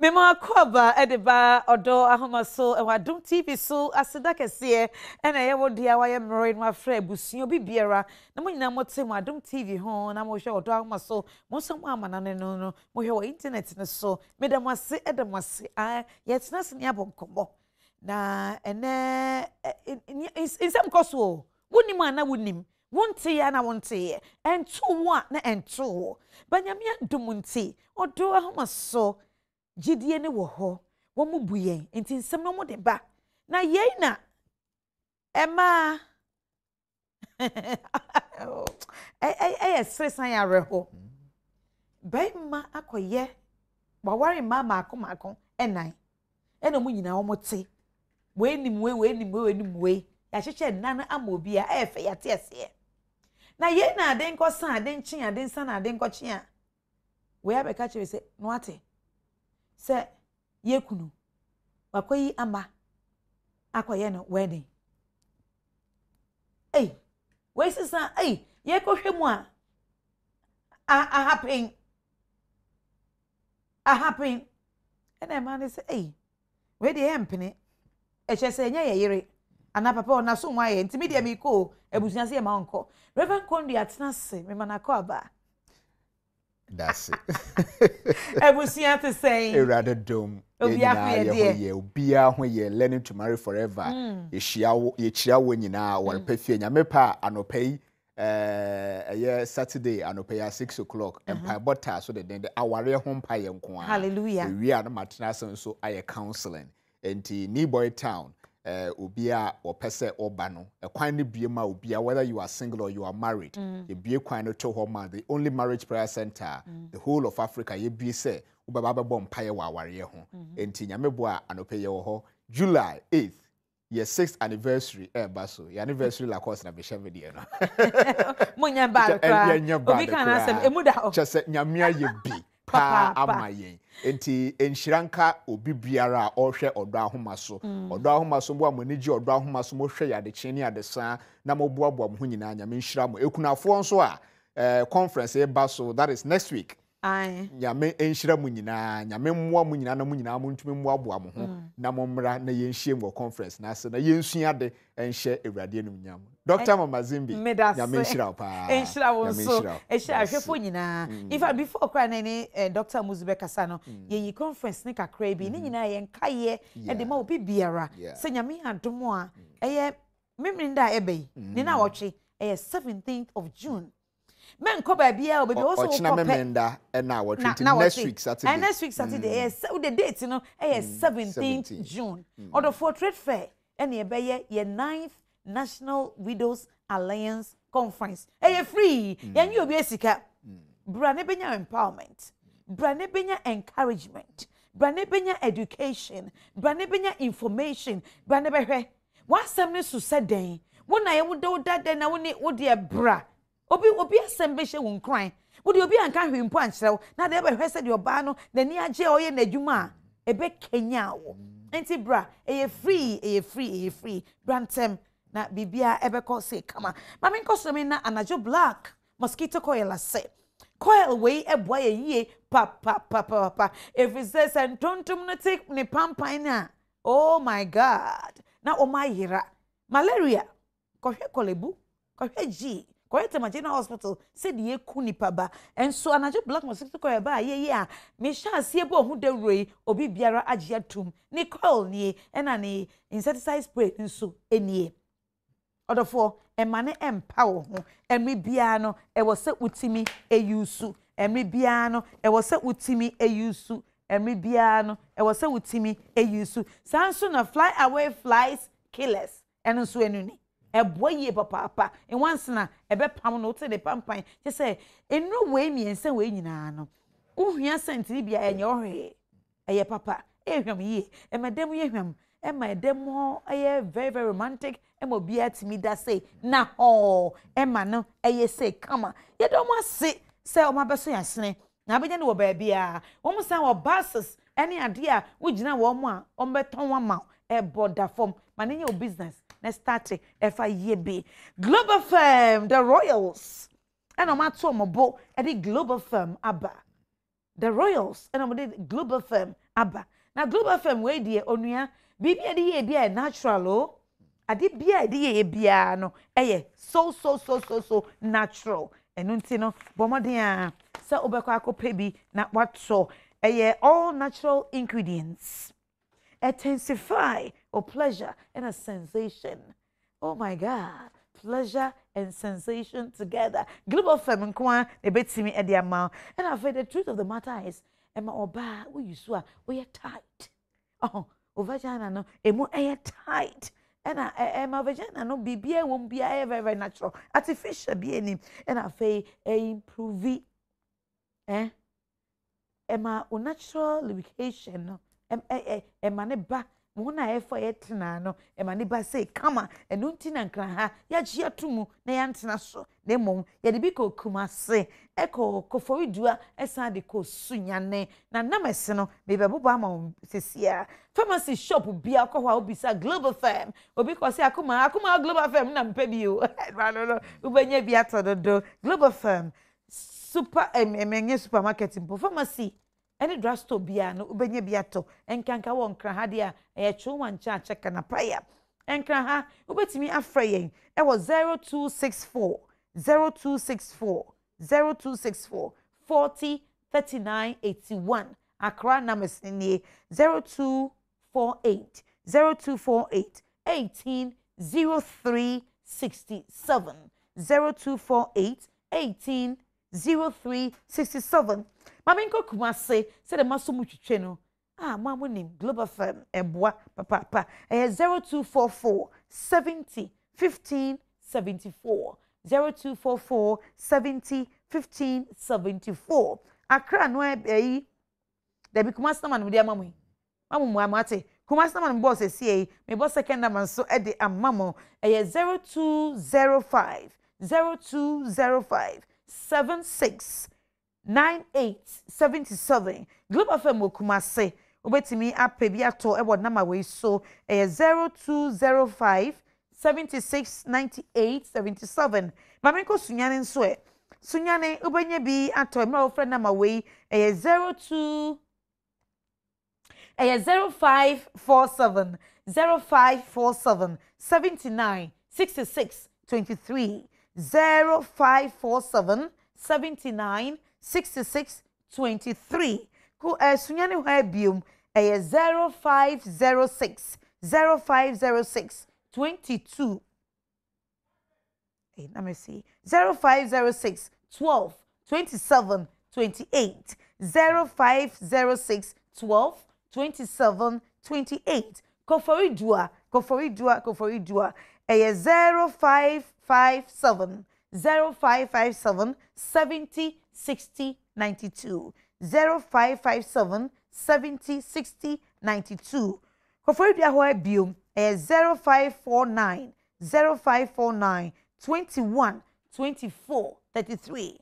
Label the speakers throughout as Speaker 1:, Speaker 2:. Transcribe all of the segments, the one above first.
Speaker 1: Mema kwaba edeba Odo Ahomaso e Adom TV so aseda kese e na ye wodi a waye mre no afra abusuo bibiara na mo nyina mote mo Adom TV ho na mo hwe Odo Ahomaso mo so mo amana ne no mo hwe wo internet ne so medamase edamase a yetena se ne abonkombo na ene insem koso wonim ana wonim wonte ya na wonte ye entu wo na entu banyamia dumunti Odo Ahomaso Jidie ne wo ho wo mu buyen enti nsem no mo de ba na yei na ema stresan ya reho bai ma akoye waware ma maako enan ena mu nyina wo mote we nim we ya hyeche nan amobi a efe ya tiese na yei na ade nkosan ade nkyin ade nsan ade nkokyin a we abeka chere se no ate se yekunu wakoyi ama akoye no wedding we sisa yekohwe mu a happen ena ma ne se we de empene chese nya ye yire ana papa ona so nwa ye ntimi de mi ko ebusuan se ma onko reverend kondi atena se me manako aba.
Speaker 2: That's it.
Speaker 1: Ebusian to say
Speaker 2: rather dome. Obia when you're learning to marry forever. Ye chia when you now one pay fee nyamepa anopay Saturday anopay at 6 o'clock and pie butter so that then the hour home pie and
Speaker 1: hallelujah.
Speaker 2: We are the matinas and so I counseling and New Boy Town. Ubia or pese or bano, a quine biema ubia, whether you are single or you are married, you be a quine to home, the only marriage prayer center, the whole of Africa, ye be say, Ubaba bomb paya warrior home, and Tinyameboa and Opay ho, July 8th, your 6th anniversary, basso, your anniversary la course na bisha video.
Speaker 1: Munya bad, we can ask them, Emuda,
Speaker 2: just set Yamia ye be. Pa amaye enti enhyiranka obi biara ohwe Odo Ahomaso Odo Ahomaso bo amoniji Odo Ahomaso mo hwe ya de cheni adesa na mo boaboa mo nyina nyame nhira mo ekunafo nso a conference e baso that is next week nyame enhira mo nyina nyame mmoa mo nyina na mo nyina mo ntumi mmoaboa mo ho na mo mmra na yenhie mo conference na ase na yensua de enhye ewrade enum nyam Dr. Mama Zimbi nyame nhira pa
Speaker 1: enhira wo so ehye ahwefo nyina in fact before cry na ni Dr. Muzube kasa no ye conference ne kakra bi ni nyina ye nkaye e de ma obi biara se nyame adomo a eye memrinda ebe ni na wotwe 17th of June men ko ba bia obi also
Speaker 2: ko memenda e na wotwe next week Saturday
Speaker 1: and next week Saturday yes the date no 17th June or the for trade fair and ye be ye 9th National Widows Alliance Conference. Free. Yan you be sika. Brane benya empowerment. Brane benya encouragement. Brane benya education. Brane benya information. Brane behwe. Wa asem su seden. Wona ye wodo dada na woni wodi bra. Obi asem be hye won kran. Wodi obi anka hwempo ankyerɛw. Na de behwe se de oba no n'ani agye oye n'adwuma a ebe kenya wo. Enti bra free. Brantem na bibia ebeko se kama mama nkoso me na anajo black mosquito coil ase coil we eboa ye pa every says and tontum no take ni pampan na oh my god na o mayira malaria kohwe kolebu kohwe g kohwe temagina hospital said ye kunipa ba enso anajo black mosquito coil ba ye a me sha asie bo hu dawrei obi biara agye atum ni coil ni ena ni insecticide spray nso enie Odofo emane empower ho emri bia no e wo se utimi eyusu emri bia no e wo se utimi eyusu emri bia no e wo se utimi eyusu sanso na fly away flies killers eno so enuni e boye papa en once na e be pam no te de pampan je say enru we miense we nyina no uhua sentiri bia enye ohwe eye papa ehwam yi e madam ye hwam e madam ho eye very romantic emo bia timi da say na ho ema no eye say kama ye do mo ase say o ma beso yasene na abenya ne wo ba bia wo mo san wo buses ene ade a wo gina wo mo a o beton wa ma e border form manenya o business na start e fa ye be global firm the royals and o ma to mo bo e the global firm aba the Royals and I'm the Global Firm aba. Now Global Firm we die onua bibi ade ye bia natural o. Ade bia ade ye bia no so natural. Enu nti no bomoden a se obekọ akọpẹ bi na watso all natural ingredients. Intensify or pleasure and a sensation. Oh my God. Pleasure and sensation together. Global Firm nkwa ebetimi e dia ma. And I feel the truth of the matter is Emma oba we you so we tight. Oh, vagina no emu tight. And Emma vagina no bibia won bia very natural. Artificial be any. And I feel improve Emma natural lubrication no. Emma ne ba Muna efo yetina no emani ba say kama enu nti na nkran ha ya gye atumu na ya ntena so na mom ye de bi ko kumase eko koforidua esan de ko sunyane na namese no me bebo ba ma sesia pharmacy shop bia ko ho obisa Global Firm obi ko say akuma Global Firm na mpe bi o no ubenya bi atododo Global Firm super emenye supermarket mpo pharmacy any drugstore bia no ubenye biato enkanka wo nkra ha dia chuma ncha cheka na paya enkra ha ubetimi afra yen e wo 0264 40 39 81 Accra numbers ni 0248 18 0367 0248 18 0367 Maminko Kumase said the Masumu Cheno. Ah, Mamunim, Global Firm, Eboa, Papa, 0244 70 15 74. 0244 70 15 74. Accra no e there be Kumasa man with their mammy. Mamu Amate, Kumasa man boss a me boss second man so at the amamo 0205 76 9877 Global Firm Kumase obetimi apebi ato e nama we so 0205 76 98 77 Mamenko sunyane nso sunyane obenye bi ato mra ofre nama we 0547 79 66 23 0547 79 66 23 ku sunyane ho abium 0506 22 let me see 0506 12 27 28 0506 12 27 28 koforidua 0557 0557 70 60 92 0557 70 60 92 Koforidua ho abium 0549 21 24 33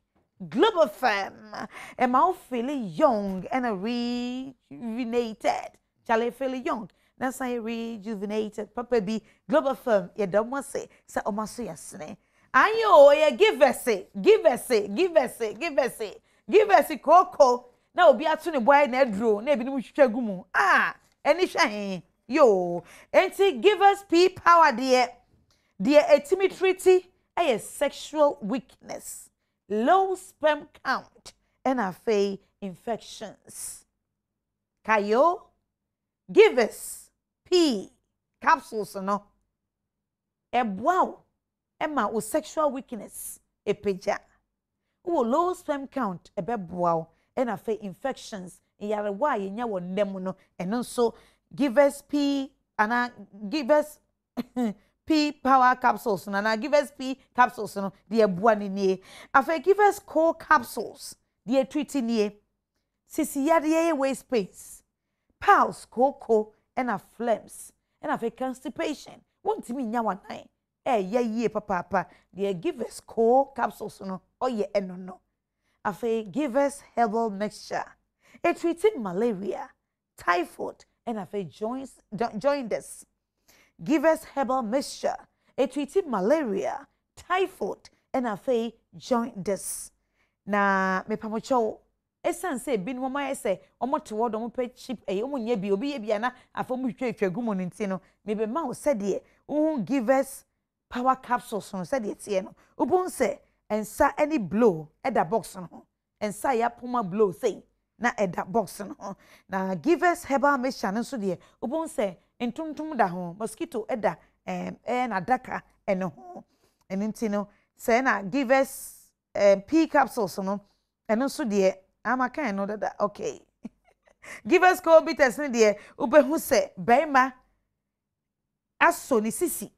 Speaker 1: Global Firm am I feeling young and rejuvenated Charlie feeling young that's I rejuvenated Papa B Global Firm ye don't want say omaso yasne ayo ye give us koko na obi ato ne boy na adro na ebi ni hwehwa gumu eni hwe yo enti give us P power there etimitry sexual weakness low sperm count and afa infections kayo give us P capsules no ebwa Emma with sexual weakness epeja low sperm count ebeboa and afa infections yarewa yenya wonnem no eno so give us P and give us P power capsules na give us P capsules no de eboa ni afa give us core capsules de treating ni sisi yade waste space pulse coco and a phlegms and afa constipation won't me nya wanan ye papa they give us core capsules no no afa give us herbal mixture treating malaria typhoid and afa joints give us herbal mixture treating malaria typhoid and afa joints na me pamocho esan say bi no mama say omo te word omo pe chip omo nya bi obi ye bia na afom hwehwe gumu no nti no me be ma wo say de give us power capsules no say de tie no ubun say ensa any blow at the box no ensa ya poma blow say na at the box no na give us herbal mixture no so de ubun say entumtum da ho mosquito eda na daka eno ho enti no say na give us pea capsules no eno so de ama kan no that okay give us cold bitters ni de ubehu say bema aso ni sisi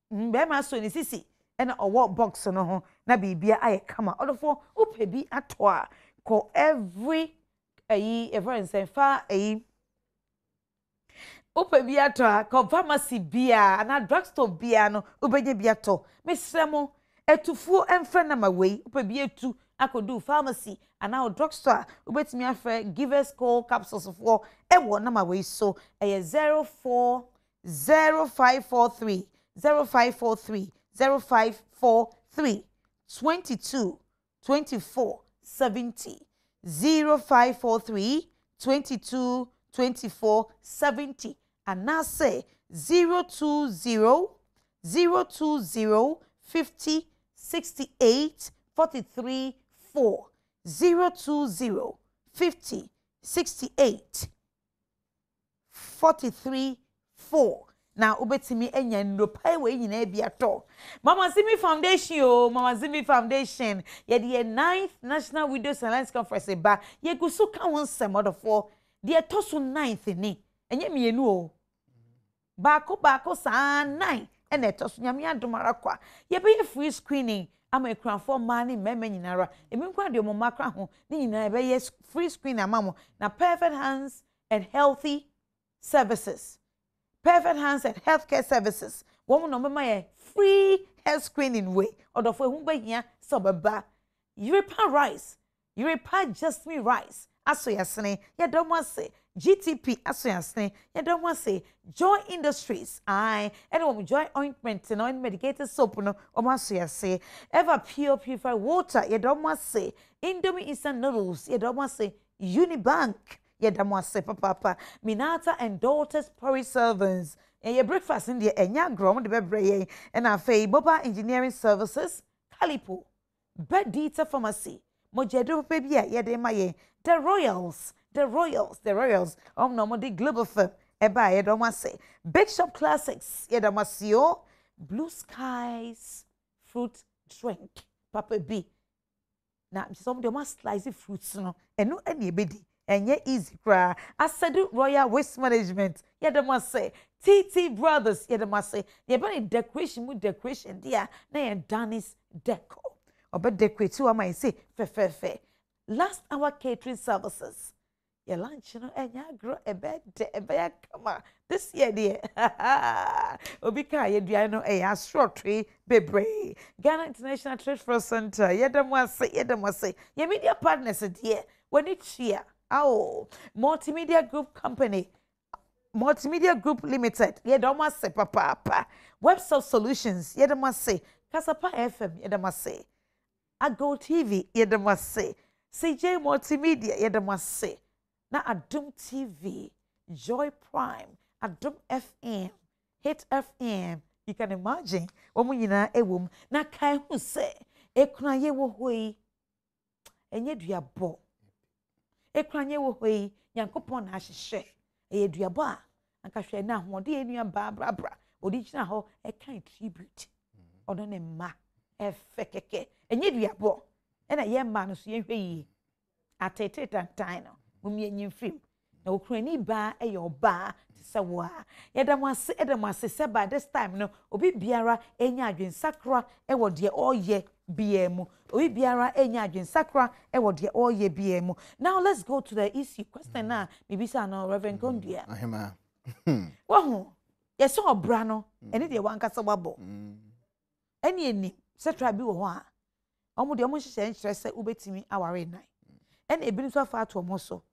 Speaker 1: bema aso ni sisi ena owo box no ho na bibia aye kama odofo upe bi ato a ko every everyone say fa upe bi ato a ko pharmacy bia na drugstore bia no ubenye bi ato mesremo etufuo emfre na mawei upe bi etu akodu pharmacy and now drugstore ubetimi afre give us cold capsules for ewo na mawei so 0543 22 24 70 0543 22 24 70 and now say 020 50 68 43 4 020 50 68 43 4 na ubetimi enya ndopai we nyina bia to Mama Zimi Foundation Mama Zimi Foundation ye the 9th National Widows Alliance Conference ba ye gusu ka won semodofo de to so 9th ni enye mienu o baako saa 9 ene to so nyame adomara kwa ye be free screening ama ekranfo ma ni mema nyinara emi kwa de mo makra ho ni nyina be ye free screening amamo na Perfect Hands and Healthy Services Perfect Hands and Healthcare Services. Woman no mama free health screening way. Odofo ehun ba hia so baba. European rice. European jasmine rice. Aso yasene. Ya don want say GTP aso yasene. Ya don want say Joy Industries. Anyone Joy ointment no medicated soap no aso yase. Ever purified water. Ya don want say Indomie instant noodles. Ya don want say Unibank. Yedamwase papa Minata and Daughters Porridge Servants. And your breakfast in the enya grom de bebre and afe Boba Engineering Services, Calipo, Bedita Pharmacy, Mojedo Pebia Yedemaye, the Royals. No the Global Firm, Eba Yedomase, Big Shop Classics, Yedamasio, Blue Skies, Fruit Drink, Papa B. Now some de must slice fruits no, and no any bedi. Enye easy cry. Asadu Royal Waste Management. Yedama say TT Brothers. Yedama say yebani decoration dia na ye Danis Deco. Obe decorate tu ama say fe. Last hour catering services. Your lunch no enya grow ebe kama this year dear. Obi ka ye dua no short tree bebre. Ghana International Trade Fair Center. Yedama say your media partners dear when it's here. Multimedia Group Company, Multimedia Group Limited, yedama se papa. Website Solutions, yedama se. Kasapa FM, yedama se. Adom TV, yedama se. CJ Multimedia, yedama se. Na Adom TV, Joy Prime, Adom FM, Hit FM. You can imagine, woman yina ewum na kai hu se. Ekuna ye wo hoi. Enye duabo. Ekranye wo hoi Nyankopon na ahihye eduabo a ankahwe na ahode enua bra odi gina ho kan tribute odo ne ma efekeke enye duabo na ye ma no so ye hwe yi atete tantan no mumi enyi film na okrani ba ye oba se wa edamase se by this time no obi biara enya adwensakra wo de oye BM. Obi biara enya adwensakra wo de oye BM. Now let's go to the issue question na bibisa no Reverend Kondia.
Speaker 2: Ahema.
Speaker 1: Wahu. Yeso obra no ene de wankasa wabo. Eni se trabi wo ho a. Omo de omo hihye nkyere se ubetimi aware nan. Ene ebinu so afa ato omo so.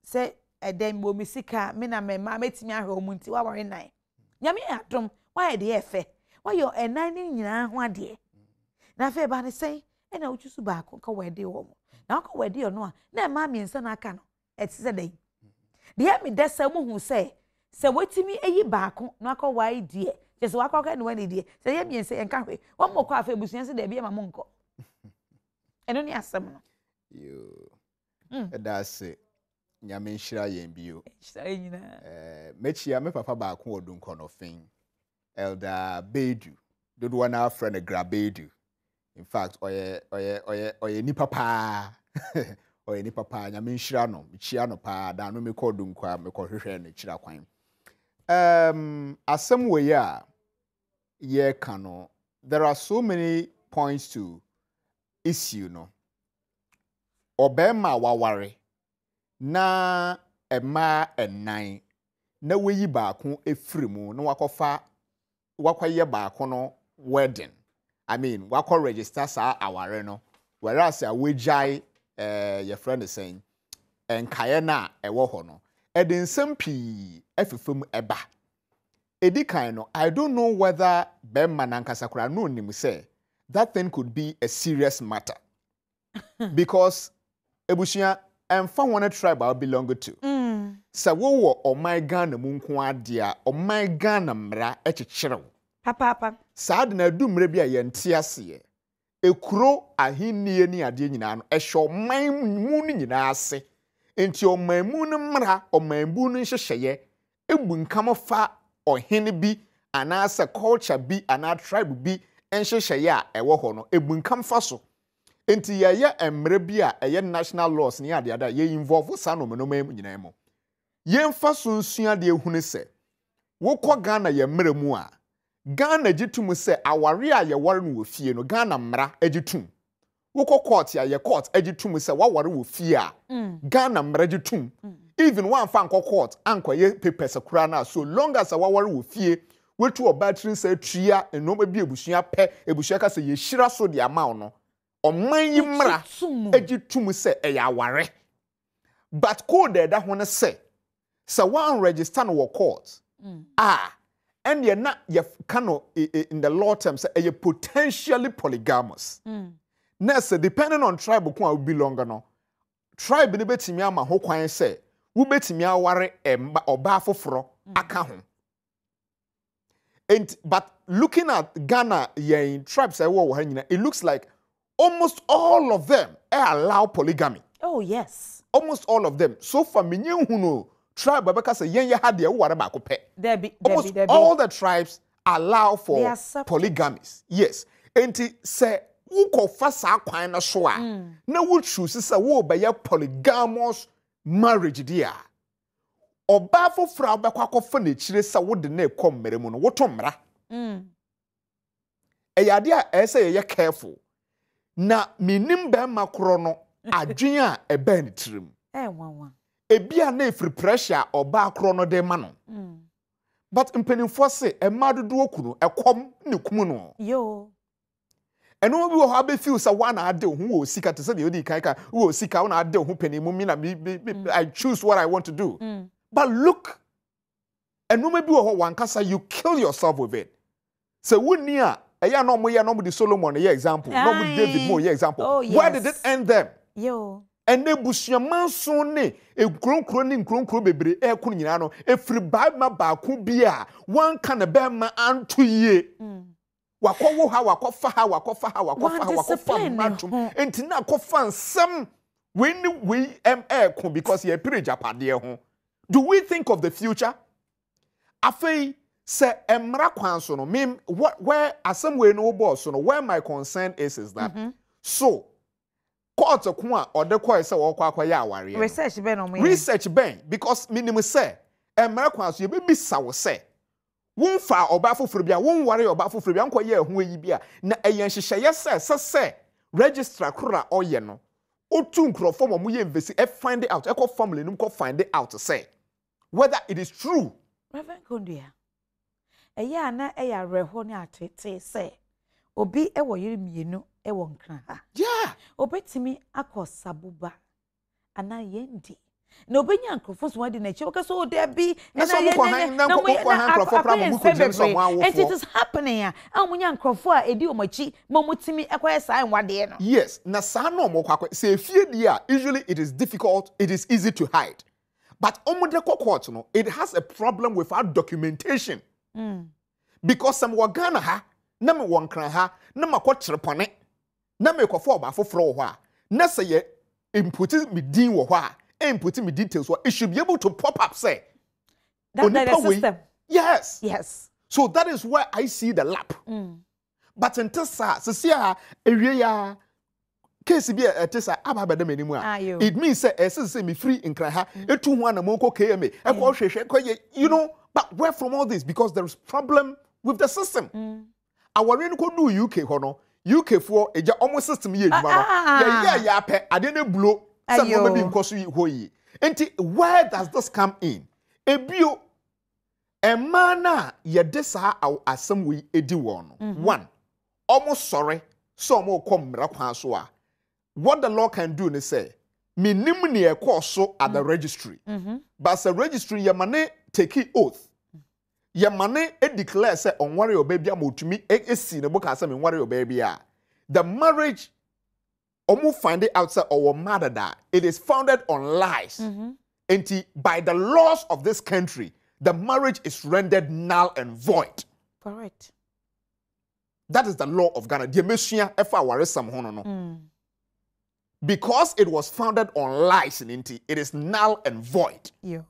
Speaker 1: Se eden bo misika me na me ma metimi ahwe omu nti waware nan. Nyame adom why de efe. Why your enan ni nyina ho ade. Na fe ba ne say na uchusu ba ko wedi wo mo na ko wedi ono a na ma miensa na aka no etise dai de me desa mu hu se wetimi eyi ba ko na ko wai die se wakọ ka no wani die se ye miensa enka hwe wo mo ko afa ebusuan se de bia ma mo nko eno ni asem no
Speaker 2: yo that's it nyame nhira yen bio
Speaker 1: nhira nyina
Speaker 2: mechia me papa ba ko odun kono fin elder bedu dodo na friend grabedu in fact oye ni papa oye ni papa nyame nhira no mechia no pa da no me ko odun kwa me ko hwehwe ne chira kwan asem we ya ye kano there are so many points to issue no obema waware na ema enan na weyi baako efirimu na wakoye baako no wedding I mean wako register sa aware no whereas a wejai your friend is saying enkaye na ewo ho no edinsem pi efefem eba edikan no I don't know whether bema nankasa kura no nim say that thing could be a serious matter because ebushia emfa one tribe I belong to sa wo oman Ghana mu nko ade a oman Ghana mra ekyekyerew
Speaker 1: papa
Speaker 2: saad na dumre bia ye ntiase ekuro ahinnie ni ade nyina no ehwe oman mu ni nyina ase enti oman mu no mra oman bu no hyehyeye ebu nkam fa ohene bi anasa culture bi ana tribe bi enhyehyeye a ewo ho no ebu nkam fa so enti ye emre bi a eye national laws ni ade ada ye involve sanom no mam nyina mu ye mfa so nsua de ehunu se wokọ Ghana ye mre mu a Ghana gitum se aware a ye ware no wo fie no Ghana mra agitum wokọ court ya ye court agitum se waware wo fie a Ghana mra agitum even one fan court anko ye papers akura na so long as waware wo fie wetu obatrin se tria enoma bi ebusua pe ebusua ka se ye hira so de amaw no oman yi mra agitum se e ya aware but code da ho ne se one register no court and you're not in the law terms say you're potentially polygamous next depending on tribe who belong no tribe ni betimi ama ho kwan say wo betimi aware oba foforo aka ho and but looking at Ghana yen tribes it looks like almost all of them allow polygamy.
Speaker 1: Oh yes,
Speaker 2: almost all of them. So far me nhu tribe babaka say yen ye ha de wo ware ba ko pe. Almost all the tribes allow for polygamies. Yes. Enti say wo ko fa sa kwan na so a na wo choose say wo be ye polygamous marriage dia. Oba fofra obekwa kofa na chire say wo de na ekom mere mu no wo to mra. Eyade a say ye careful. Na minim be makro no adwen a ebe ni tirim. Ebia na efri pressure oba akro no de ma no. But mpenimfo se emadodo okunu ekom ne kumu no.
Speaker 1: Yo.
Speaker 2: Eno bi wo ha be feel say one ade ho wo sika te say de odi kan kan wo sika one ade ho penimu mi na I choose what I want to do. But look, eno bi wo ho wankasa you kill yourself with it. So wonni a eya no mo ye no mo di Solomon ye example, no mo David mo ye example.
Speaker 1: Oh, yes.
Speaker 2: Where did it end them?
Speaker 1: Yo.
Speaker 2: And nebusuaman so ne nkronkro ni nkronkro bebre ekunu nyina no efri baima ba ku bia wan ka na be ma anto yie wakowo ha wakofa ha wakofa ha wakofa ha wakofa mantum enti na kofa nsem we ku because ye pray japade ho. Do we think of the future? Afei se emra kwan so no me where asem we no boss no where my concern is that so court kwa odekwa say wo kwa ya aware
Speaker 1: research ben no
Speaker 2: research ben because minimum say emra kwa so ye be bisa wo say won fa oba foforo bia won ware oba foforo bia nkoye ehu yi bia na eyen hyehyeye say registrar kura oye no otu nkrofo mo ye invest find it out e ko family num ko find it out say whether it is true.
Speaker 1: Reverend Kondia eya na eya reho ni atete say obi ewo yiri mienu ewo nkran ha.
Speaker 2: Yeah.
Speaker 1: Obetimi akọ sabuba ana yendi No benya nkrofo so wadi na che waka so there be
Speaker 2: and
Speaker 1: it is happening amunya nkrofo a edi omachi mamutimi ekoye sai nwade no.
Speaker 2: Yes, na sa no mo kwakwa say fie dia usually it is difficult, it is easy to hide. But omude court no, it has a problem with our documentation. Because some Ghana ha na me wonkran ha na makotre pone na me kofo ba foforo ho a na say ye input me din wo ho a input me details wo, it should be able to pop up say
Speaker 1: that the system.
Speaker 2: Yes. So that is where I see the lap. But until sa see ewie ya case bi etisa ababeda manimu a it means say me free in kran ha etu ho na monko KMA e ko hwehwe ko you know, but where from all this? Because there is problem with the system. Our rain could do UK hono. UK for a almost system ye yeah pe ade na blow some maybe because we hoyi. Where does this come in? Ebio a mana ye desa asem we edi won. One, almost sorry, so mo come mrakwan so a. What the law can do is say, minim ne e so at the registry. But the registry ye mane take oath. Ye mane e declare say on worry your baby amotumi e si ne book asem worry your baby a. The marriage omu find it outside our mother that it is founded on lies. And by the laws of this country, the marriage is rendered null and void.
Speaker 1: Correct.
Speaker 2: That is the law of Ghana. The messia efa ware some hono no. Because it was founded on lies in it is null and void.
Speaker 1: Yeah.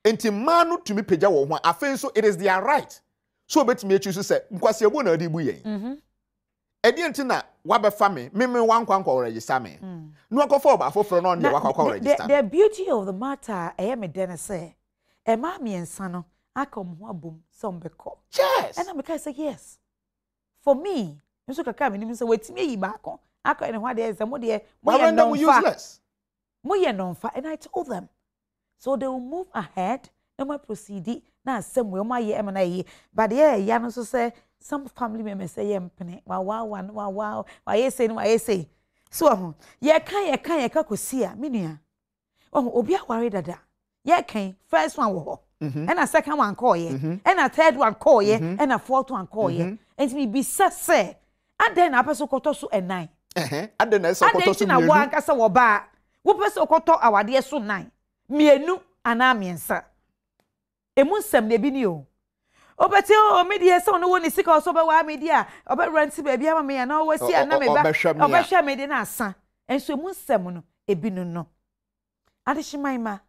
Speaker 2: Enti manu to me peja wo ho afen so it is their right. So bet me choose say nkwase ebo na adibu yen. Edi enti na wabe fame me wankwa register me. No akofo ba foforo no nde wakwa register.
Speaker 1: The beauty of the matter I am den say e ma miensa no akom ho abom some beko.
Speaker 2: Yes.
Speaker 1: And I say yes. For me, nso kaka me nim say wetimi yi ba akon. Akon ho de say mo de mo
Speaker 2: useless.
Speaker 1: Mo ye nonfa, and I told them. So they will move ahead and we proceed. Now, some way, my year, but yeah, Yan also say some family members say, wow, why say. So, yeah, can kusia, minia. Oh, Obia worried that. Yeah, can first one, and a second one call ye, and a third one call ye, and a fourth one call ye, and me be say, and then I pass Okotosu and 9.
Speaker 2: And then I saw
Speaker 1: Okotosu work as a bar. Who pass Okoto our dear so 9. Mienu anamiensa emunsem ne bi ni o obete o media se ono woni sika so be wa media obe rent baby ama me na o wasi ana me ba obehwe me de na asa enso emunsem no ebinu no adehyiman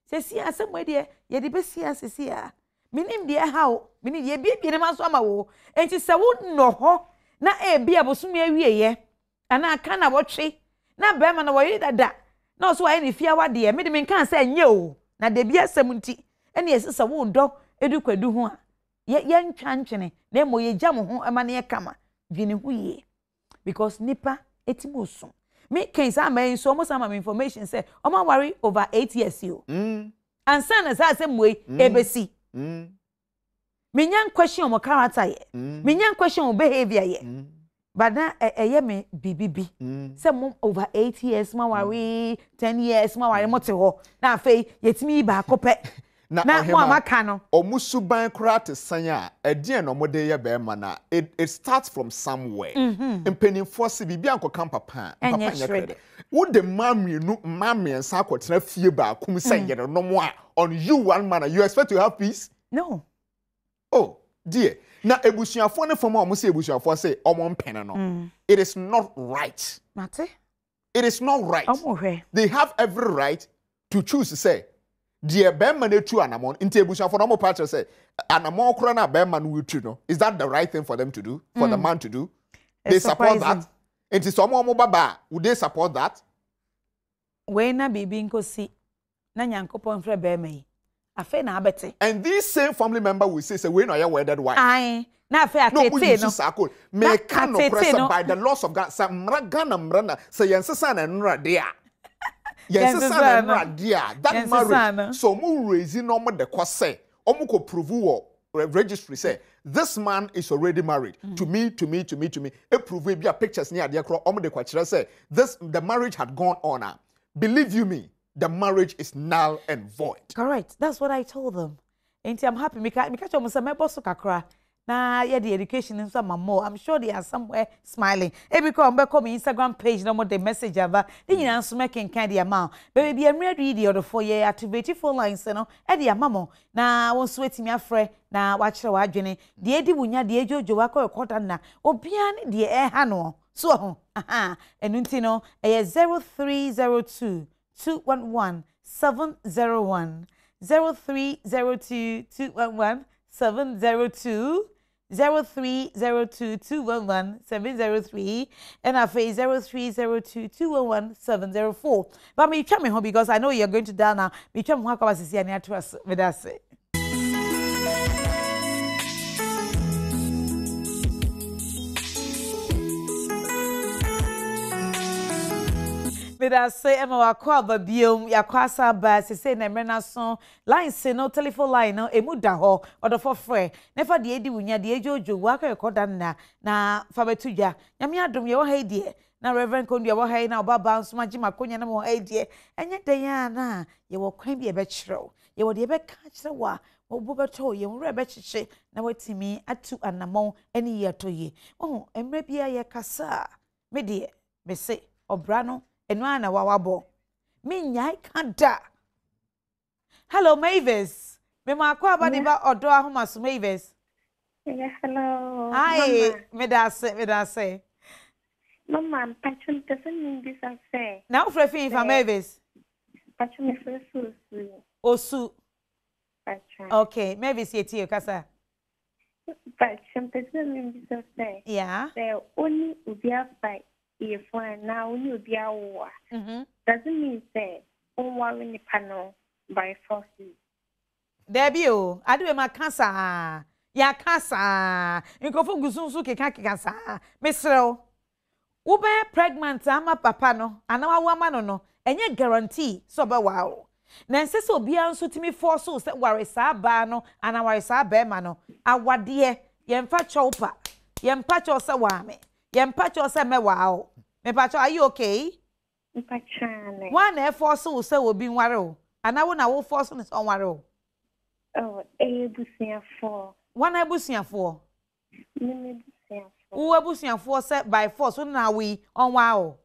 Speaker 1: se si asem we ye de be si asesi a minim de ha o minim ye bibie ne maso ama wo enti se wo no ho na e bia bosumi awieye ana aka na wotwe na be ma na wo yi dada. No, so I fear what dear, made me can't say no. Na de bia semunti, and yes, it's a wound dog, edu kwedu ho. Yet young chanchene, nemo ye jam ho amane kama, vini huye. Because nipa etimuso. Me can say so much some information say, oh my worry over 8 years you. And son as I same way, ABC. Me young question on character ye. Me young question on behavior ye. But now, me BBB. Some over 8 years, my worry, 10 years, my worry, moto. Now, Faye, yet me back up. Now, Mama Cano.
Speaker 2: Or Musuban Krat Sanya, a dear no more day, Bearmana. It starts from somewhere. And penny for Sibianco Campapa. And would the mammy and Sako fear back, whom say, no more on you, one man, you expect to have peace?
Speaker 1: No.
Speaker 2: Oh, dear. Now, ebusuafo ne from almost ebusuafo say omon pen no. It is not right.
Speaker 1: Mate?
Speaker 2: It is not right. They have every right to choose to say, dear Bemman to anamon, into ebusuafo no more part say, anamon krona Bemman will to no. Is that the right thing for them to do? For the man to do? They support that. It is someone baba. Would they support that?
Speaker 1: When na bibi nko si na nyankopon fre Bemman.
Speaker 2: And this same family member will say, we know you're wedded wife.
Speaker 1: Aye. Na fe atete no.
Speaker 2: Me can no press by the loss of God. Some Ghana mrana say yensesan and radia. Yensesan and radia. That marriage. So mu raising no more the cost say. Omu ko prove registry say this man is already married to me. E prove be a pictures near the omu de kwachira say the marriage had gone on. Believe you me. the marriage is null and void.
Speaker 1: Correct. That's what I told them. And I'm happy. Because I'm boss kakra. Na yeah, the education in some more. I'm sure they are somewhere smiling. Every come back on Instagram page, no more the message ever. Then you answer making candy amount. Baby, I'm ready the other 4 year activate phone lines, you know. Eddie mamo. Na won't sweat me a friend. Na watch the wajene. The Eddie wunya the ejo jowako or quarter na. Obian the air hano. So and untino a 0302 211 701 0302 211 702 0302211703 and I face 0302211704. But me try me home because I know you're going to dial now. Me try me how come I see any trust with us. But I say, Emma, I call the biom, ya kwasa ba, say, Nemena son, line say no telephone line, no, a muda ho, or the for free. Never the Eddie Winya, the Ejo, Waka, Kodana, na Fabetuja, Yamia dum your hay dear. Now, Reverend Condia, what hay now, Baba, so much Maconia, no more hay dear, and yet Diana, you will claim be a betro. You will ever catch the wa, or Bobato, you will rebetche, now wait to me at 2 and a more any year to ye. Oh, and maybe I casa, me dear, me say, or Brano. Enwa na wawabo. Me nyai kanda. Hello Mavis. Me ma kwa abadi ba Odo Ahomaso Mavis.
Speaker 3: Yeah, hello.
Speaker 1: Hi, me da say.
Speaker 3: Mama, patron doesn't mean this I say.
Speaker 1: Now for fin for Mavis.
Speaker 3: Patron is so.
Speaker 1: Osu.
Speaker 3: Patron.
Speaker 1: Okay, Mavis yeti o kasa.
Speaker 3: Patron doesn't mean this I say.
Speaker 1: Yeah.
Speaker 3: There only ubia fight. If one now you be a war. Doesn't mean say on warring the panel by forces.
Speaker 1: Debbie, I do my cancer. Ya cancer. You go for Guzunsu cancer. Mr. Ube pregnant, I'm a papa no, and now a woman no, and yet guarantee so ba wow. Nancy so be answer to me for so that worry sa bano and our sa bemano. Our dear, yemfa chopa, yempacho sa wame. Yempacho say me wow. Me pacho, are you okay?
Speaker 3: Patron.
Speaker 1: One force will say will be waro. And I will force on its own waro.
Speaker 3: Oh, a busia for.
Speaker 1: One busia for.
Speaker 3: Busia for.
Speaker 1: Who busia for set by force. So now we on wow.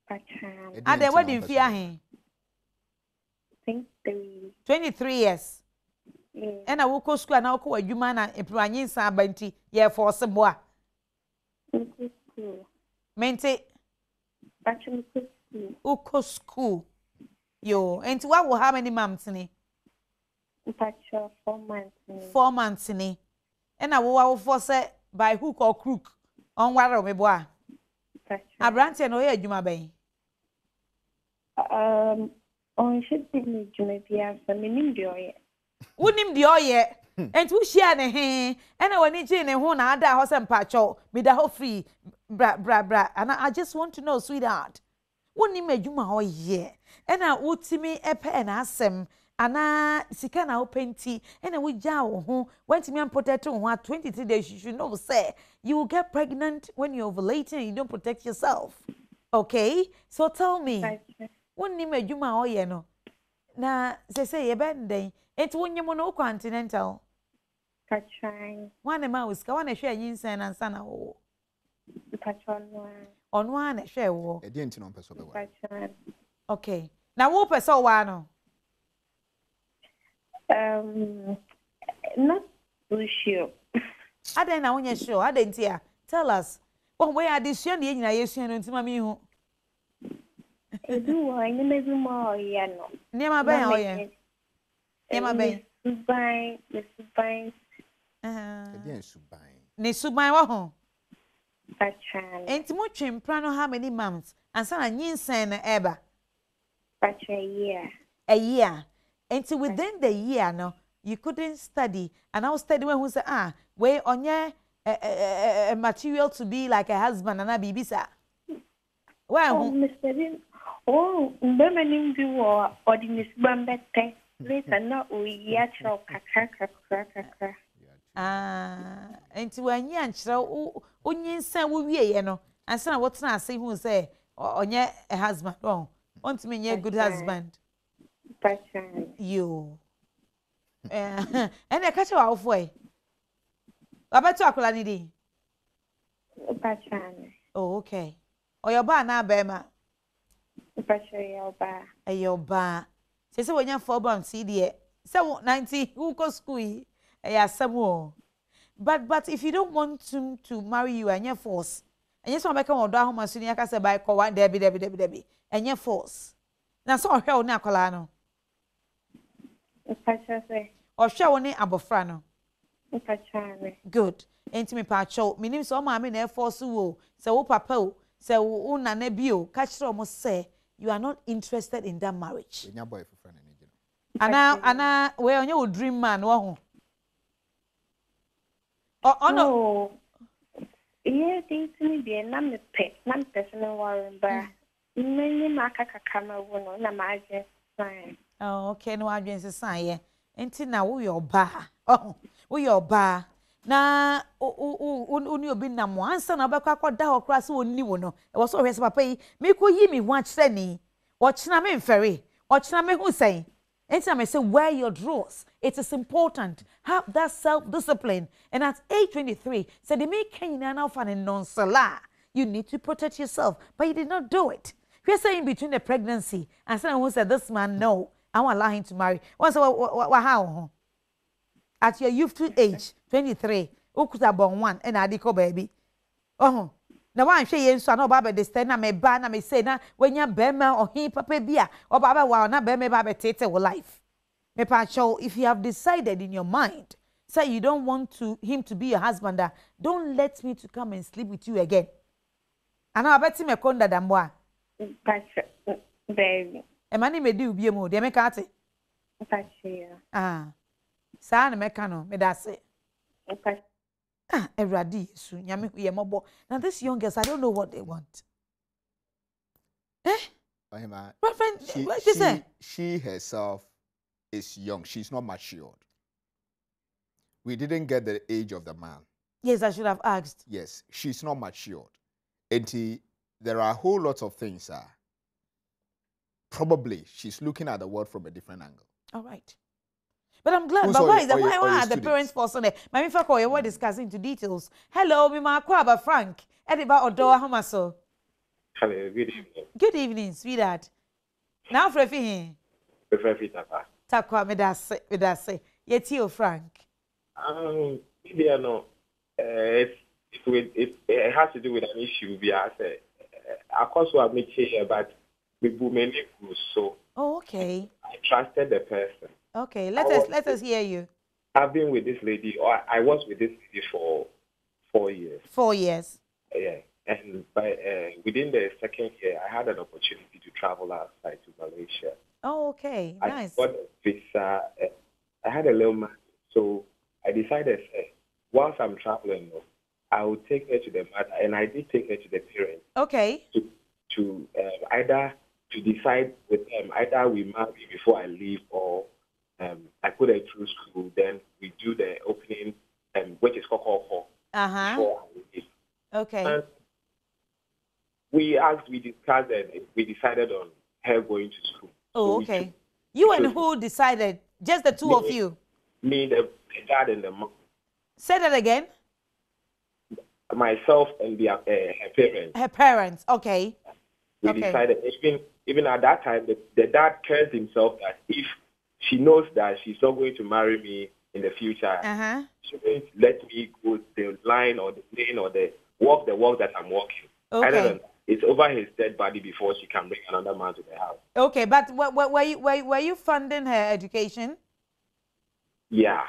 Speaker 3: Patron.
Speaker 1: And then what did fear him? 23 years.
Speaker 3: Yeah.
Speaker 1: And I will go school and I'll call a human and a planning sabanti. Yeah, for some boy. Mente uko school. Yo, and what will how many months ni?
Speaker 3: 4 months.
Speaker 1: 4 months ni. And I will force it by hook or crook on waro me boy. Abrante no ye adwuma ben.
Speaker 3: On should be me adwuma bia for me nim de oye.
Speaker 1: Wonim de oye. And who share ne he and I want to ne ho na ada ho sem pacho me da ho free bra and I just want to know sweetheart woni madwuma ho ye and I wotimi epe na asem ana sika na openti and we ja wo ho went me am protect ho 23 days you should know say you will get pregnant when you're ovulating and you don't protect yourself. Okay, so tell me woni madwuma ho ye no na say ye benden enti wonyemo no continental
Speaker 3: Patron.
Speaker 1: One mouse, go on a share yin sen and sana ho.
Speaker 3: Patron.
Speaker 1: On one share wo.
Speaker 2: A didn't know person.
Speaker 1: Okay. Now who person one?
Speaker 3: Not so sure.
Speaker 1: I don't know when you're sure. I didn't hear. Tell us. Oh, where are these young in a yes and to mammy who?
Speaker 3: Do I never do more yano?
Speaker 1: Near my bay. Near my bay.
Speaker 3: Goodbye, Mr.
Speaker 1: Ne subai wa ho.
Speaker 3: Patron.
Speaker 1: Enti mo twempra no how many months? Ansa na nyinsen na eba.
Speaker 3: Patron, year.
Speaker 1: A year. Enti within the year no, you couldn't study. And I was study when who say we onye a material to be like a husband and a bibisa. Why?
Speaker 3: Oh, Mr. Din. Oh, Bermaning do or the Bambette. Later, not we yatro kaka.
Speaker 1: Enti wanyi ankyerɛ onyinsa wo wie ye no ansa na wotena ase hu say onye a husband ntumi nye good husband
Speaker 3: Pachane.
Speaker 1: You. And I catch you halfway. About chocolate, Nidi.
Speaker 3: Pachane.
Speaker 1: Oh, okay. Or your bar now, Bema.
Speaker 3: Pachane, your bar.
Speaker 1: Your bar. Say, when you're 4 months, CD. So 90, who go school? Some more. But if you don't want him to marry you and your force, and yes, I'm back on Odo Ahomaso, I can say by Kowan, Debbie, and your force. Now, so hell, Nacolano.
Speaker 3: Pachane.
Speaker 1: Or show any abofrano.
Speaker 3: Pachane.
Speaker 1: Good. Ain't me pacho. Me name so mammy air force wo. So papa. So una nebio. Catch almost say you are not interested in that marriage.
Speaker 2: Your boy for friend.
Speaker 1: Anna, where on your dream man? Oh, no.
Speaker 3: Yeah, they to me be a number pet, non personal warren bar. Many macaca camera one on my sign.
Speaker 1: Oh, okay, no, I didn't say. Ain't now we your bar. Oh, we your bar. Na uni obi na mo ansa na obekwa koda okra se wonni wo no e wo so hwese papa yi me ko yi me ho akere ni wo chena me mfere wo chena me hu sen enti na me say wear your drawers. It is important, have that self discipline. And at age 23 said they make Kenya now fan in non-sala. You need to protect yourself, but you did not do it. We're saying between the pregnancy and someone who said this man no, I won't allow him to marry. Once how at your youthful age 23, ukuta born one and adiko baby. Oh, now one say yes, so no baba de stand na me ba na me say na when ya bema or he papa bia or baba wa na bema baba tete life. Me pacho, if you have decided in your mind, say you don't want him to be your husband, don't let me to come and sleep with you again. And I bet him a conda damboa.
Speaker 3: Baby.
Speaker 1: A money may do be a mood, they make at it. Ah, San Mecano, me that's it. Ah, a radi soon, Yami mobile. Now, these young girls, I don't know what they want. Eh? Reverend,
Speaker 2: she herself is young. She's not matured. We didn't get the age of the man.
Speaker 1: Yes, I should have asked.
Speaker 2: Yes, she's not matured. And there are a whole lot of things. Probably she's looking at the world from a different angle.
Speaker 1: All right. But I'm glad. But why are the parents person there? My Mifako, you were discussing into details. Hello, Mima Kwaba Frank. Ediba Odo Ahomaso.
Speaker 4: Hello, good evening.
Speaker 1: Good evening, sweetheart. Now, Frefi.
Speaker 4: Frefi Tapa.
Speaker 1: Takwa medase. Yetio Frank.
Speaker 4: Maybe I know. It has to do with an issue. We are say, of course, we have made here, but we many so.
Speaker 1: Oh, okay.
Speaker 4: I trusted the person.
Speaker 1: Okay, let us hear you.
Speaker 4: I've been with this lady, or I was with this lady for 4 years.
Speaker 1: 4 years.
Speaker 4: Yeah, and within the second year, I had an opportunity to travel outside to Malaysia.
Speaker 1: Oh, okay, nice.
Speaker 4: I got a visa. I had a little money, so I decided, whilst I'm traveling, I would take her to the mother, and I did take her to the parents.
Speaker 1: Okay.
Speaker 4: To either to decide with them, either we marry before I leave, or I put her through school. Then we do the opening, which is called before I leave.
Speaker 1: Okay.
Speaker 4: And we discussed, and we decided on her going to school.
Speaker 1: Oh, so okay. You and who decided? Just the two of you?
Speaker 4: Me, the dad, and the mom.
Speaker 1: Say that again.
Speaker 4: Myself and her parents.
Speaker 1: Her parents, okay.
Speaker 4: We decided, even at that time, the dad cares himself that if she knows that she's not going to marry me in the future, she's going to let me go the line or the lane or the walk that I'm walking.
Speaker 1: Okay.
Speaker 4: It's over his dead body before she can bring another man to the house.
Speaker 1: Okay, but were you funding her education?
Speaker 4: Yeah.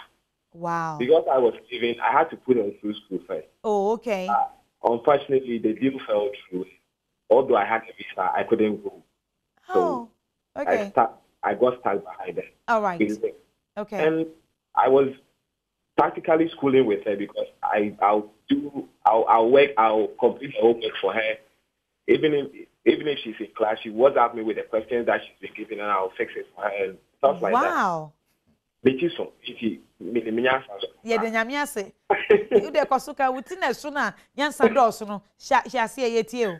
Speaker 1: Wow.
Speaker 4: Because I was leaving, I had to put her through school first.
Speaker 1: Oh, okay.
Speaker 4: Unfortunately, the deal fell through. Although I had a visa, I couldn't go.
Speaker 1: So okay.
Speaker 4: I got stuck behind her.
Speaker 1: All right. Okay.
Speaker 4: And I was practically schooling with her because I'll complete the homework for her. Even if she's in class, she WhatsApp me with the questions that she's been given, and I'll fix it for her and stuff like that.
Speaker 1: Wow.
Speaker 4: Yeah,
Speaker 1: the nyamiase. You de kosuka wutina suna nyansa doso no. Sha se yetie o.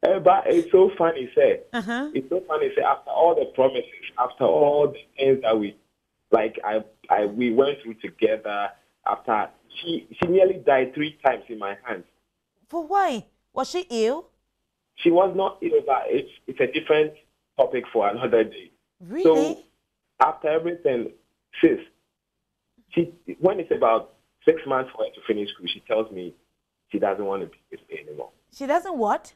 Speaker 4: But it's so funny, say. It's so funny, say. After all the promises, after all the things that we went through together. After she nearly died 3 times in my hands.
Speaker 1: For why? Was she ill?
Speaker 4: She was not ill, but it's a different topic for another day.
Speaker 1: Really?
Speaker 4: So after everything, sis, when it's about 6 months for her to finish school, she tells me she doesn't want to be with me anymore.
Speaker 1: She doesn't what?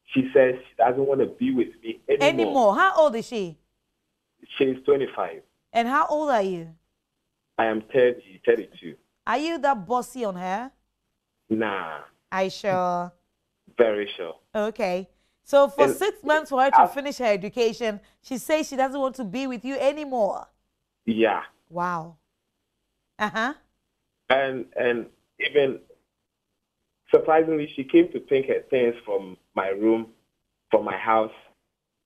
Speaker 4: She says she doesn't want to be with me anymore.
Speaker 1: How old is she?
Speaker 4: She's 25.
Speaker 1: And how old are you?
Speaker 4: I am 32.
Speaker 1: Are you that bossy on her?
Speaker 4: Nah.
Speaker 1: Are you sure?
Speaker 4: Very sure.
Speaker 1: Okay. So for 6 months for her to finish her education, she says she doesn't want to be with you anymore.
Speaker 4: Yeah.
Speaker 1: Wow.
Speaker 4: And even surprisingly, she came to pick her things from my room, from my house,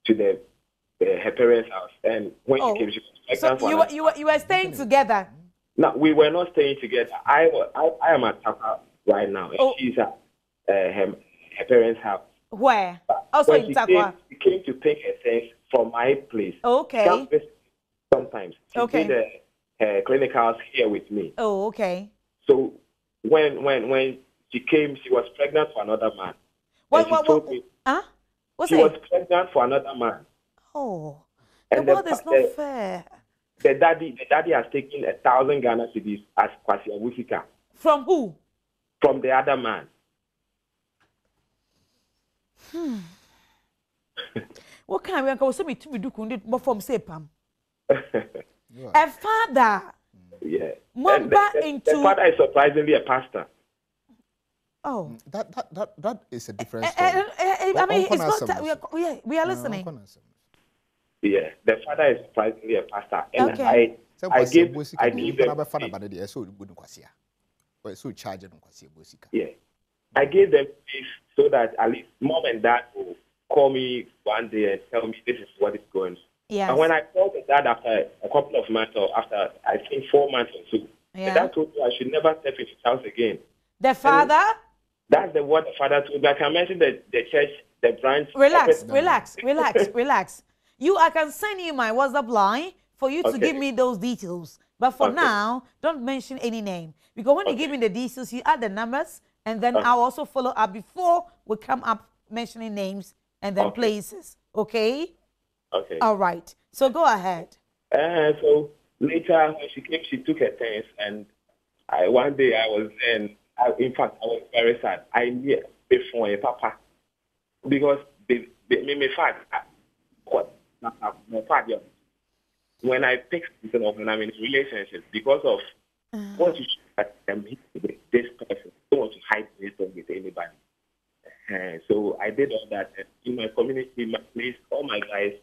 Speaker 4: to her parents' house. And when she came, she was pregnant.
Speaker 1: So you were staying together?
Speaker 4: No, we were not staying together. I am at Tapa right now, and she's at her parents' house.
Speaker 1: Where? Also in Takwa.
Speaker 4: She came to pick her things from my place.
Speaker 1: Okay.
Speaker 4: Sometimes she did her clinicals here with me.
Speaker 1: Oh, okay.
Speaker 4: So when she came, she was pregnant for another man.
Speaker 1: What?
Speaker 4: She was pregnant for another man.
Speaker 1: Oh,
Speaker 4: and
Speaker 1: the world is not fair.
Speaker 4: The daddy has taken 1,000 Ghana cedis as Kwasi Awusika.
Speaker 1: From who?
Speaker 4: From the other man.
Speaker 1: What kind of work me to be doing but from Sepam? A father.
Speaker 4: Yeah.
Speaker 1: The
Speaker 4: father is surprisingly a pastor.
Speaker 1: Oh,
Speaker 2: that is a different story.
Speaker 1: I mean, it's not. We are listening.
Speaker 4: Yeah, the father is surprisingly a pastor, and I gave them. Yeah, I gave them this so that at least mom and dad will call me one day and tell me this is what is going on.
Speaker 1: Yes.
Speaker 4: And when I called the dad after a couple of months, or after I think 4 months or so, the dad told me I should never step into his house again.
Speaker 1: The father?
Speaker 4: That's what the father told me. I can mention the church, the branch.
Speaker 1: Relax. I can send you my WhatsApp line for you to give me those details. But for now, don't mention any name. Because when you give me the details, you add the numbers, and then I'll also follow up before we come up mentioning names and then places. Okay?
Speaker 4: Okay.
Speaker 1: All right. So go ahead.
Speaker 4: So later, when she came, she took her things, and one day I was in fact, I was very sad. I knew before a papa because when I pick something up and I'm in a relationship, because of what you with this person, don't want to hide this with anybody. So I did all that in my community, my place, all my guys.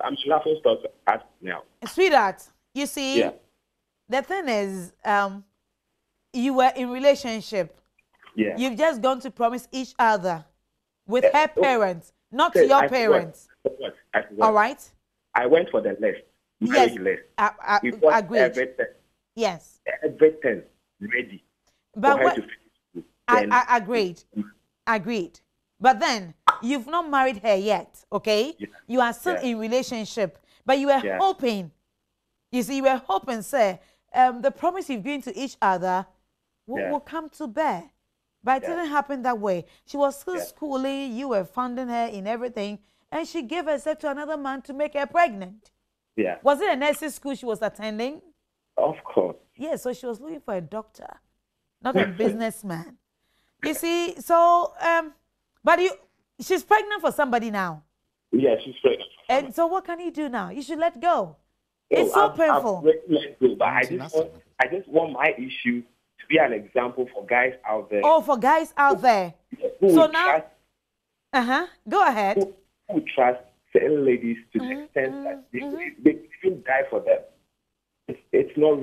Speaker 4: I'm laughing stuff at now.
Speaker 1: Sweetheart, you see, the thing is, you were in relationship.
Speaker 4: Yeah.
Speaker 1: You've just gone to promise each other with her parents, not to your parents. All right? I
Speaker 4: went for the list.
Speaker 1: Yes.
Speaker 4: List.
Speaker 1: Agreed.
Speaker 4: Everything.
Speaker 1: Yes.
Speaker 4: Everything ready.
Speaker 1: But what? Agreed. But then you've not married her yet, okay? Yeah. You are still in relationship, but you were hoping. You see, you were hoping, sir, the promise you've given to each other will come to bear. But it didn't happen that way. She was still schooling, you were funding her in everything, and she gave herself to another man to make her pregnant.
Speaker 4: Yeah.
Speaker 1: Was it a nursing school she was attending?
Speaker 4: Of course.
Speaker 1: Yeah, so she was looking for a doctor, not a businessman. You see, so, but she's pregnant for somebody now.
Speaker 4: Yeah, she's pregnant.
Speaker 1: And so what can you do now? You should let go. It's so painful.
Speaker 4: Let go, but I just want my issue to be an example for guys out there.
Speaker 1: Oh, for guys out there. So now, go ahead.
Speaker 4: Who trust certain ladies to the extent that they even die for them. It's not.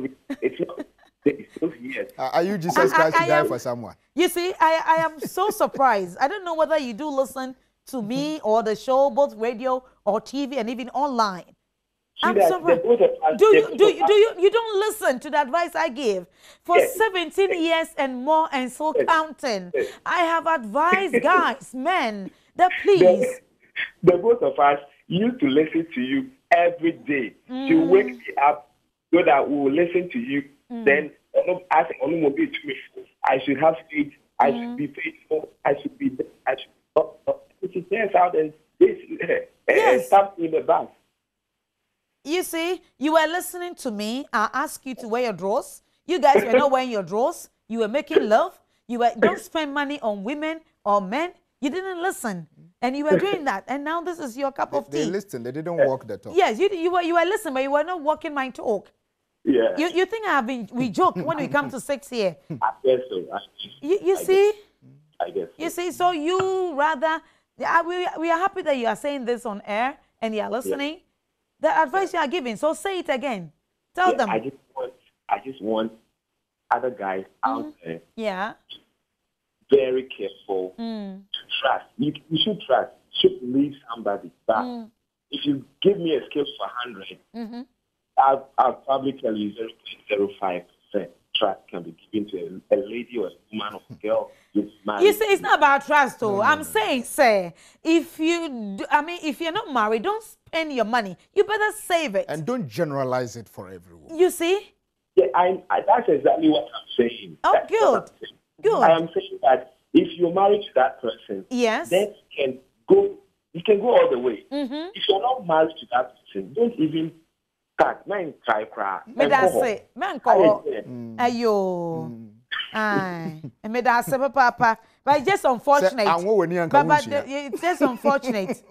Speaker 4: Yes.
Speaker 2: Are you Jesus Christ to die for someone?
Speaker 1: You see, I am so surprised. I don't know whether you do listen to me or the show, both radio or TV and even online. I'm surprised. You don't listen to the advice I give for 17 years and more and so counting. I have advised guys, men, That please.
Speaker 4: The both of us used to listen to you every day. You wake me up so that we will listen to you. Then as I should have faith. I should be faithful. I should be. It turns out and this stuff in the back.
Speaker 1: You see, you were listening to me. I asked you to wear your drawers. You guys were not wearing your drawers. You were making love. You were don't spend money on women or men. You didn't listen, and you were doing that. And now this is your cup of tea.
Speaker 2: They listened. They didn't walk the talk.
Speaker 1: Yes, you were listening, but you were not walking my talk.
Speaker 4: Yeah.
Speaker 1: You think we joke when we come to 6 here?
Speaker 4: I guess so.
Speaker 1: You see?
Speaker 4: I guess so.
Speaker 1: You see, so you rather, we are happy that you are saying this on air and you are listening. Yeah. The advice you are giving, so say it again. Tell them.
Speaker 4: I just want other guys out there.
Speaker 1: Yeah.
Speaker 4: Very careful to trust. You should trust. You should believe somebody. But if you give me a scale for 100, I'll probably tell you 0.05% trust can be given to a lady or a woman or a girl. You
Speaker 1: say it's not about trust, though. No, I'm saying, say, if you're not married, don't spend your money. You better save it.
Speaker 2: And don't generalize it for everyone.
Speaker 1: You see?
Speaker 4: Yeah, that's exactly what I'm saying.
Speaker 1: Oh, good. Good.
Speaker 4: I am saying that if you're married to that person,
Speaker 1: yes,
Speaker 4: then you can go all the way. If you're not married to that person, don't even start. Man, try cry.
Speaker 1: Me that's it. Man, call. Ayo. Aye. Me that's it, Papa. But it's just unfortunate. But it's just unfortunate.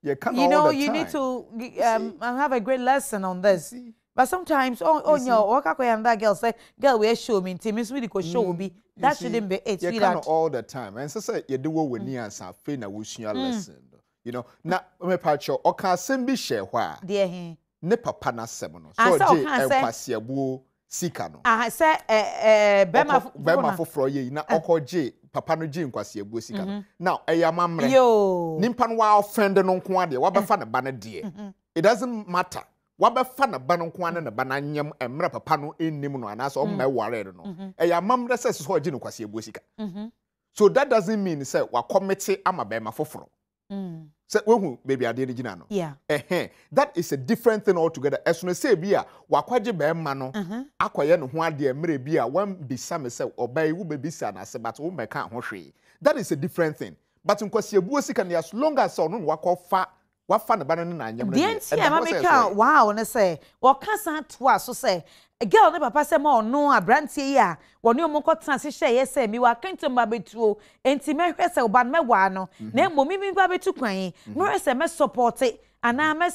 Speaker 1: You know, you need to have a great lesson on this. But sometimes, that girl say, girl, we show me, Miss really could show me. That shouldn't be it.
Speaker 2: You can't all the time. And so say you do what we need and say, "Fina, we should lesson." You know, now me patcho. Okay, sembi share why.
Speaker 1: Dear he.
Speaker 2: Ne papa na semono. So je kwasiabu sika no. Say bema foforo ye na okoje papa no je kwasiabu sika no. Now eyamamre.
Speaker 1: Yo.
Speaker 2: Nimpa no wa offend no nko ade, wa befa na ba na de. It doesn't matter. Wabefa na ba no nko ane na ba na nyam emre papa no ennim no anaso o ma ware no eyamamre say so oje no kwasiabu sika. So that doesn't mean say wa commit ama bema foforo. Say wehu baby ade ni gina no.
Speaker 1: Yeah.
Speaker 2: That is a different thing altogether. Esono say bia wakwaje bema no akoye no ho ade emre bia wan bisa me say obai wo bebisa na se but wo meka ho hwe. That is a different thing. But nkwasiabu sika na as long as no wakofa wafa na bana na anyam na
Speaker 1: dia wow na say wo kasa to aso say a girl ne papa say ma no abrantie yi a wo ne omo kotena se hye say mi wa kanto ma betuo enti me hwe say oba me wa no na mmomi mi ba betu kwan no hwe say me support ana me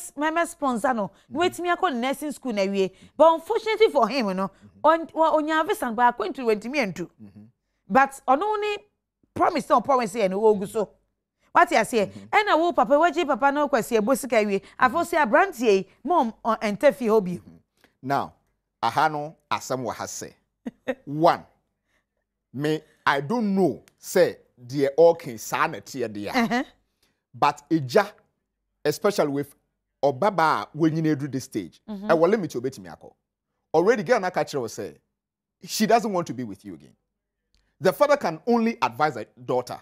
Speaker 1: sponsor no wetimi akọ nursing school na wie but unfortunately for him no onya visa ba akwantu wentimi entu but ono ni promise and ogu so what you say? And I will papa waji papa no kwasi ebosika wie. Afo a brantie mom entefi hobby.
Speaker 2: Now, ahano asem wa hase. One, I don't know say the okay sanity there. But eja, especially with Obaba when you do this stage, I will limit you betimi akọ. Already girl na catch her say she doesn't want to be with you again. The father can only advise the daughter.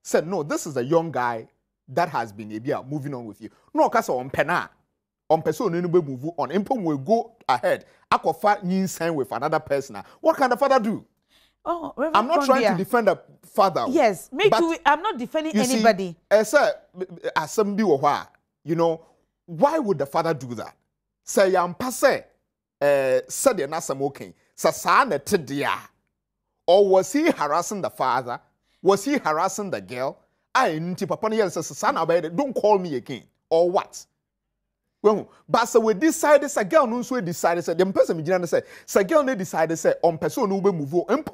Speaker 2: Said, no, this is a young guy that has been moving on with you. No, because on pena, on person move on. Impom will go ahead. Akofa yin with another person. What can the father do?
Speaker 1: Oh,
Speaker 2: I'm not trying to defend the father.
Speaker 1: Yes, me too. I'm not defending anybody.
Speaker 2: You know, why would the father do that? Say I'm passe. Said the nasam okay. Sasana tedia. Or was he harassing the father? Was he harassing the girl? Don't call me again. Or what? Well, but so we decided, a girl no so decided, the person began to say, a girl decided, say, on person who will move on,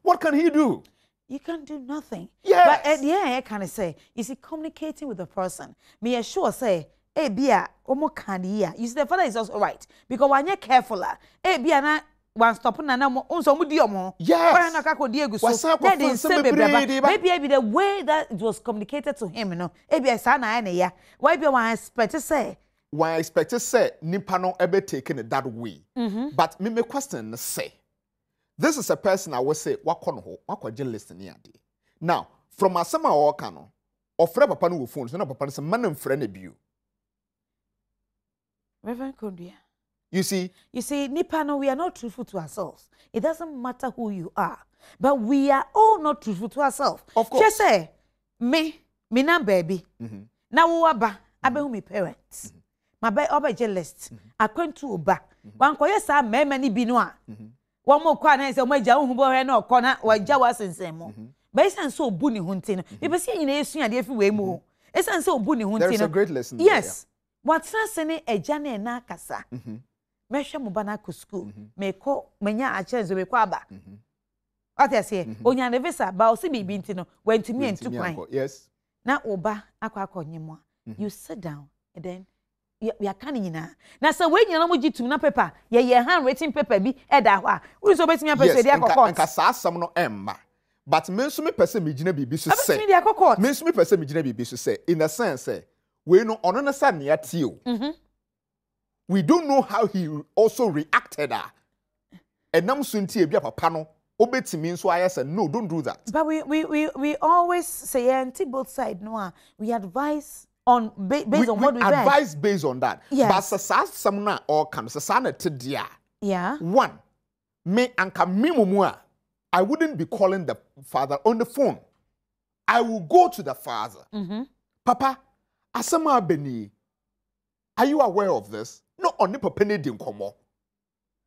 Speaker 2: what can he do?
Speaker 1: You can't do nothing.
Speaker 2: Yes.
Speaker 1: But I kind of say, is he communicating with the person? Me assure say, hey, Bia, omo candia. You see, the father is also right. Because when you're careful, hey, Bia, na one stop na na mo unso mu di omo
Speaker 2: yes
Speaker 1: na kako di eguso maybe the way that it was communicated to him no maybe sa na ya why be one expect say
Speaker 2: nipa no ebe taking it that way but me question say this is a person I will say wakọ no ho wakọ je listen ade now from asema o ka no ofre papa no wo phone so na papa no say man mfre na bio.
Speaker 1: Reverend Kondia.
Speaker 2: You see,
Speaker 1: Nipa, no, we are not truthful to ourselves. It doesn't matter who you are, but we are all not truthful to ourselves.
Speaker 2: Of course.
Speaker 1: Just say, me na baby. Now waba, abe who me parents. My baby oba jealous. I went to oba. One koye sa me many binwa. One more kwana say, "My jawu hubo he no kona wa jawa sensemo." But it's so buni hunting. People see in a soon and if we mo. It's so buni hunting.
Speaker 2: There's a great lesson.
Speaker 1: Yes. What's not saying a jane na kasa. Mesha mubana ku school. Meko menya a chance we kwaba. What I say? Onya nevesa ba o si bibi ntino went to me and to cry.
Speaker 2: Yes.
Speaker 1: Na oba akwa akonyemo. You sit down and then we are canning na. Na so when you no moji tum na paper, ye handwritten paper bi e da ho a. We so betimi apese dia kokot.
Speaker 2: Nka sa asam no emma. But me so me pese me gina bibi so say. Me so me pese me gina bibi so say in a sense say we no ono na sa ne atio. We don't know how he also reacted. And nam sunti e bia papa no obetimi nso ayese no, don't do that.
Speaker 1: But we always say anti both side no we advise on based on what we
Speaker 2: advise based on that.
Speaker 1: Yes.
Speaker 2: But some na all can sa na tedia.
Speaker 1: Yeah.
Speaker 2: One, me anka mimumua, I wouldn't be calling the father on the phone. I will go to the father. Papa, asama beni. Are you aware of this? No, on the papa ne din komo.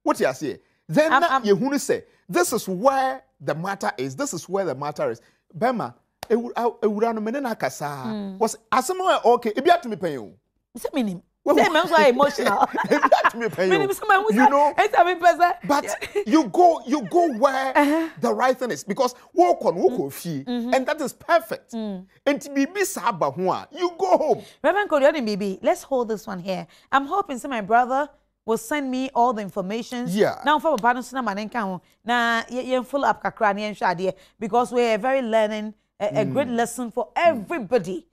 Speaker 2: What you say? Then you say, this is where the matter is. This is where the matter is. Bema, e wura no menena kasa. Was asama okay? E bia to me pen you.
Speaker 1: Say meaning. Say me so emotional.
Speaker 2: E bia to me pen you. You know. But you go where the right thing is, because walk on fee, and that is perfect. And to be misaba ho, you go home.
Speaker 1: Reverend Kodioni Bibi, let's hold this one here. I'm hoping my brother will send me all the information.
Speaker 2: Yeah.
Speaker 1: Now for Papa no manenka na ye full up kakra ne nhade, because we are very learning a great lesson for everybody.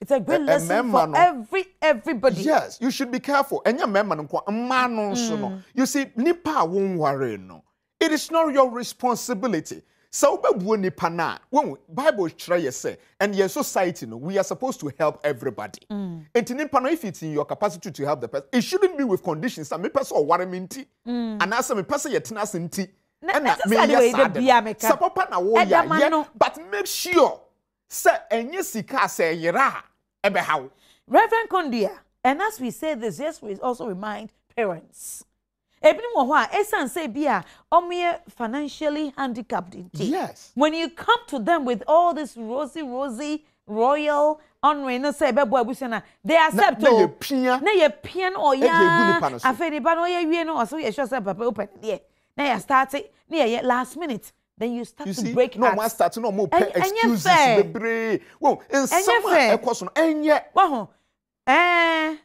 Speaker 1: It's a great lesson for everybody.
Speaker 2: Yes, you should be careful. And your member no. You see, nipa won't worry no. It is not your responsibility. So nipa na when Bible try say, and your society no, we are supposed to help everybody. And nipa no, if it's in your capacity to help the person, it shouldn't be with conditions. Some person or worry minti, and as some person yet na sinti. And that me yes, papa na wo ya, but make sure say enye sika say yera ebe how.
Speaker 1: Reverend Kondia, and as we say this, yes, we also remind parents. Ebini mo ho a esan say bia omo financially handicapped.
Speaker 2: Yes.
Speaker 1: When you come to them with all this rosy royal honoring, no say bebo abusiana, they accept
Speaker 2: na ye pia
Speaker 1: or ya afeni ba no ye wie no so ye sure say papa open there. Now you start it, near last minute. Then you start to break
Speaker 2: no, man start to no more excuses. Well, in some question, and yet,
Speaker 1: well, guy,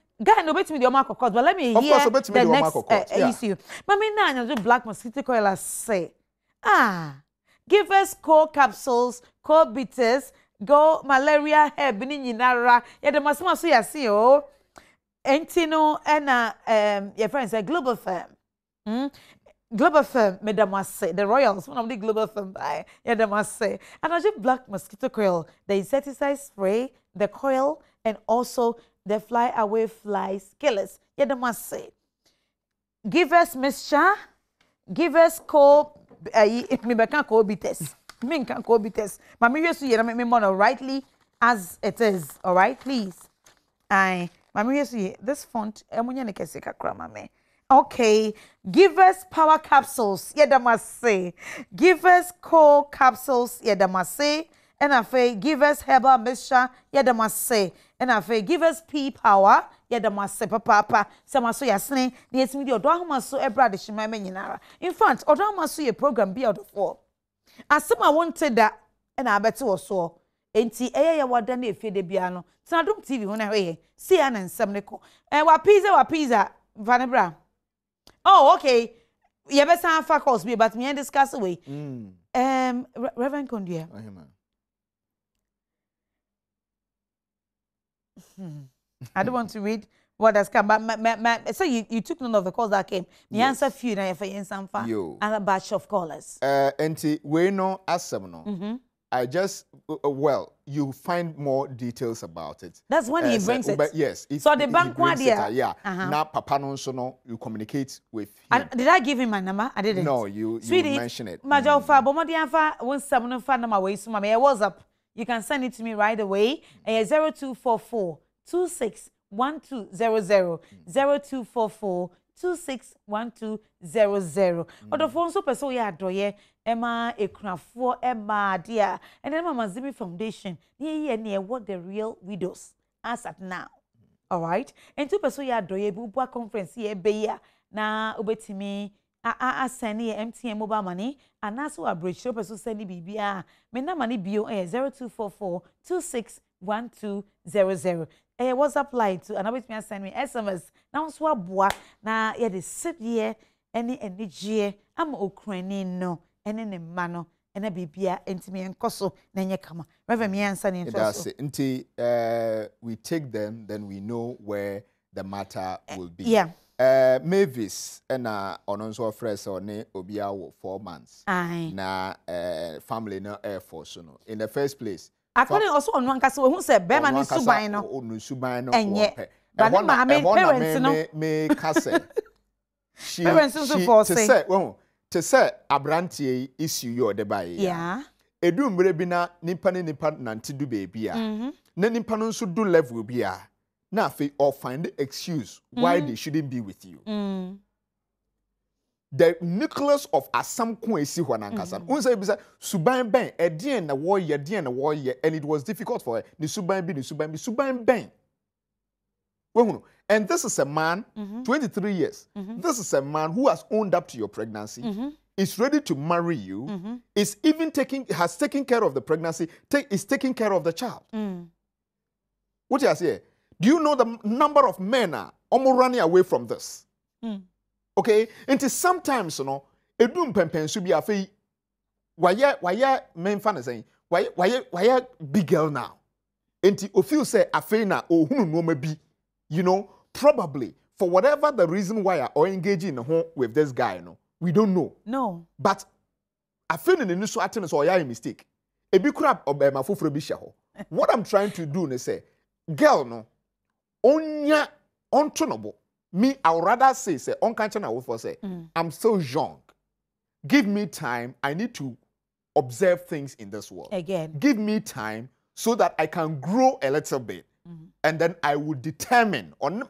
Speaker 1: no bet me the Omako cause, but let me hear the next issue. But me now, you do black mosquito coil say, give us cold capsules, cold bitters, go malaria, hair, benin yinara, yeah, the masma so ya see, oh, Entino, and your friends say global firm. Global firm, Madame say the Royals, one of the global firm, Madame say, and I just black mosquito coil, the insecticide spray, the coil, and also the fly away flies killers. Madame say, give us mixture, give us cold, me can't cold bitters, me can't cold bitters. But me used to hear me more rightly as it is. All right, please. Mammy used to hear this font. Okay, give us power capsules, say. Give us cold capsules, say. And I say, give us herbal mixture, say. And I say, give us pea power, say. Papa, some so yasne, needs me the Odo Ahomaso ebrade shima menyinara. In fact, Odo Ahomaso ye program be out of 4. As some I wanted that, and I bet you so. Enti ya wada na efe de bia no. Adom TV ho na hwe. See an nsem ne ko. Wa pizza, Vanebra. Oh, okay. You better have a course, but me and discuss away. Reverend Kondia. I don't want to read what has come, but so you took none of the calls that came. The answer few na for and a batch of callers.
Speaker 2: Enti we no asem no. I just well, you find more details about it.
Speaker 1: That's when he brings it.
Speaker 2: But yes.
Speaker 1: So the bank one there.
Speaker 2: Yeah. Now, Papa no, you communicate with him.
Speaker 1: Did I give him my number? I didn't.
Speaker 2: No, you mentioned it.
Speaker 1: Majofa, Bomodianfa, 17 number way. So, my WhatsApp. You can send it to me right away. 0244 261200 0244 261200. Odo phone so person we adoye Emma Ekrafo Emma dear and then Mama Zimi Foundation near what the real widows as at now. All right. And two person we adoye bubwa conference here be na ubetimi send MTN mobile money and also a bridge shop so send BBA. Me na money bio 0244 261200. WhatsApp line to and always me send me SMS. Now so boa na ye de sit here any energy am Ukraine no ene ne mano ene bibia entimi enkoso na nye kama. Reverend me answer ni
Speaker 2: that's it. Until we take them, then we know where the matter will be.
Speaker 1: Yeah.
Speaker 2: Mavis and ononso fresh or ne obiawo 4 months.
Speaker 1: Aye.
Speaker 2: Na family no Air Force no. In the first place.
Speaker 1: According also on one case who said Bema ni suban no.
Speaker 2: No suban no.
Speaker 1: Enye. But my parents no.
Speaker 2: Me kase.
Speaker 1: Parents so for say.
Speaker 2: To say abrantie issue you de buy.
Speaker 1: Yeah.
Speaker 2: Edu mbre bi na nipa nanti du baby a. Na nipa no nso do level bi a. Na fe or find the excuse why they shouldn't be with you. The nucleus of asamko esi hɔ nankasa. Unsa bi say suban ben edien na wo ye den na wo ye and it was difficult for her. Ni suban bi suban ben. And this is a man 23 years. This is a man who has owned up to your pregnancy. Is ready to marry you. Is even has taken care of the pregnancy. Is taking care of the child. What you say? Do you know the number of men are almost running away from this? Okay, and sometimes edum pempen so bi afei why men fan saying why big girl now? Enti o feel say afei na ohunu no ma bi, you know, probably for whatever the reason why or engaging with this guy we don't know.
Speaker 1: No.
Speaker 2: But afei ne no so atene so oya mistake. E bi kura obema foforo bi hye ho. What I'm trying to do is say girl no onya ontonobo. Me, I would rather say, on can't I will say, I'm so young. Give me time. I need to observe things in this world.
Speaker 1: Again.
Speaker 2: Give me time so that I can grow a little bit. And then I will determine on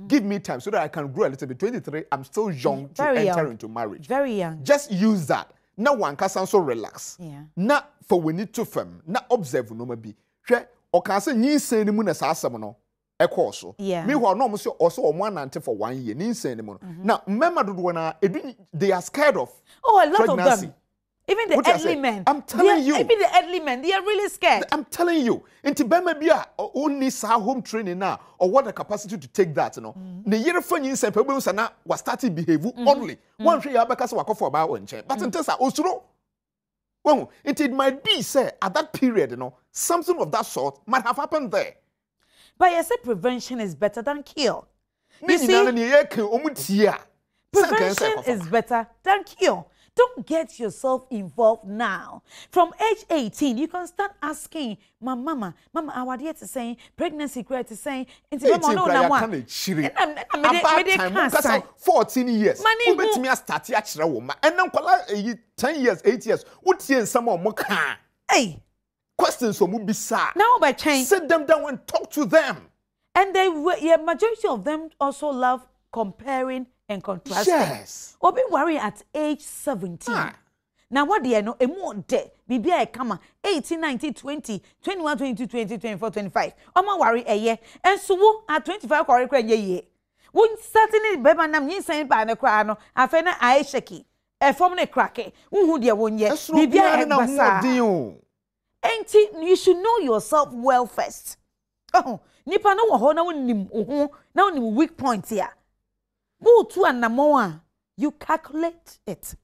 Speaker 2: give me time so that I can grow a little bit. 23, I'm still young to enter into marriage.
Speaker 1: Very young.
Speaker 2: Just use that. Now one can so relax.
Speaker 1: Yeah.
Speaker 2: Not for we need to firm. Not observe no maybe. Or can say ni say ni mu na sa no.
Speaker 1: Yeah.
Speaker 2: Meanwhile, no, monsieur, also one until for 1 year. Now, remember they are scared of
Speaker 1: a lot
Speaker 2: pregnancy.
Speaker 1: of them. Even the elderly men.
Speaker 2: I'm telling you.
Speaker 1: Even the elderly men, they are really scared.
Speaker 2: I'm telling you. Into Bemabia, only home training now, or what the capacity to take that, The year of funny and people was starting behavior only. One tree because walk for about one chair. But in Tessa, also, well, it might be, say, at that period, something of that sort might have happened there.
Speaker 1: But I say prevention is better than cure. You see, prevention is better than cure. Don't get yourself involved now. From age 18, you can start asking, Mama, I was here to say, pregnancy credit to say,
Speaker 2: 14 years. Who bet me a start actually woman, and now 10 years, 8 years. What year some more
Speaker 1: Hey.
Speaker 2: Questions so bizarre.
Speaker 1: Now by change.
Speaker 2: Sit them down and talk to them.
Speaker 1: And majority of them also love comparing and contrasting.
Speaker 2: Yes.
Speaker 1: Or be worried at age 17. Now what do you know? A more day. Bibi a kama 18, 19, 20, 21, 22, 23, 24, 25. Oma worry a year. And so at 25 correct ye. Wouldn't certainly beba nam yin saying by the crano. Afena I shaki. A form ne cracky. Who dear one year. Bibi a basa. And you should know yourself well first. Oh, nipa no wo na wonim oho na wonim weak point here. Go to an namoa. You calculate it.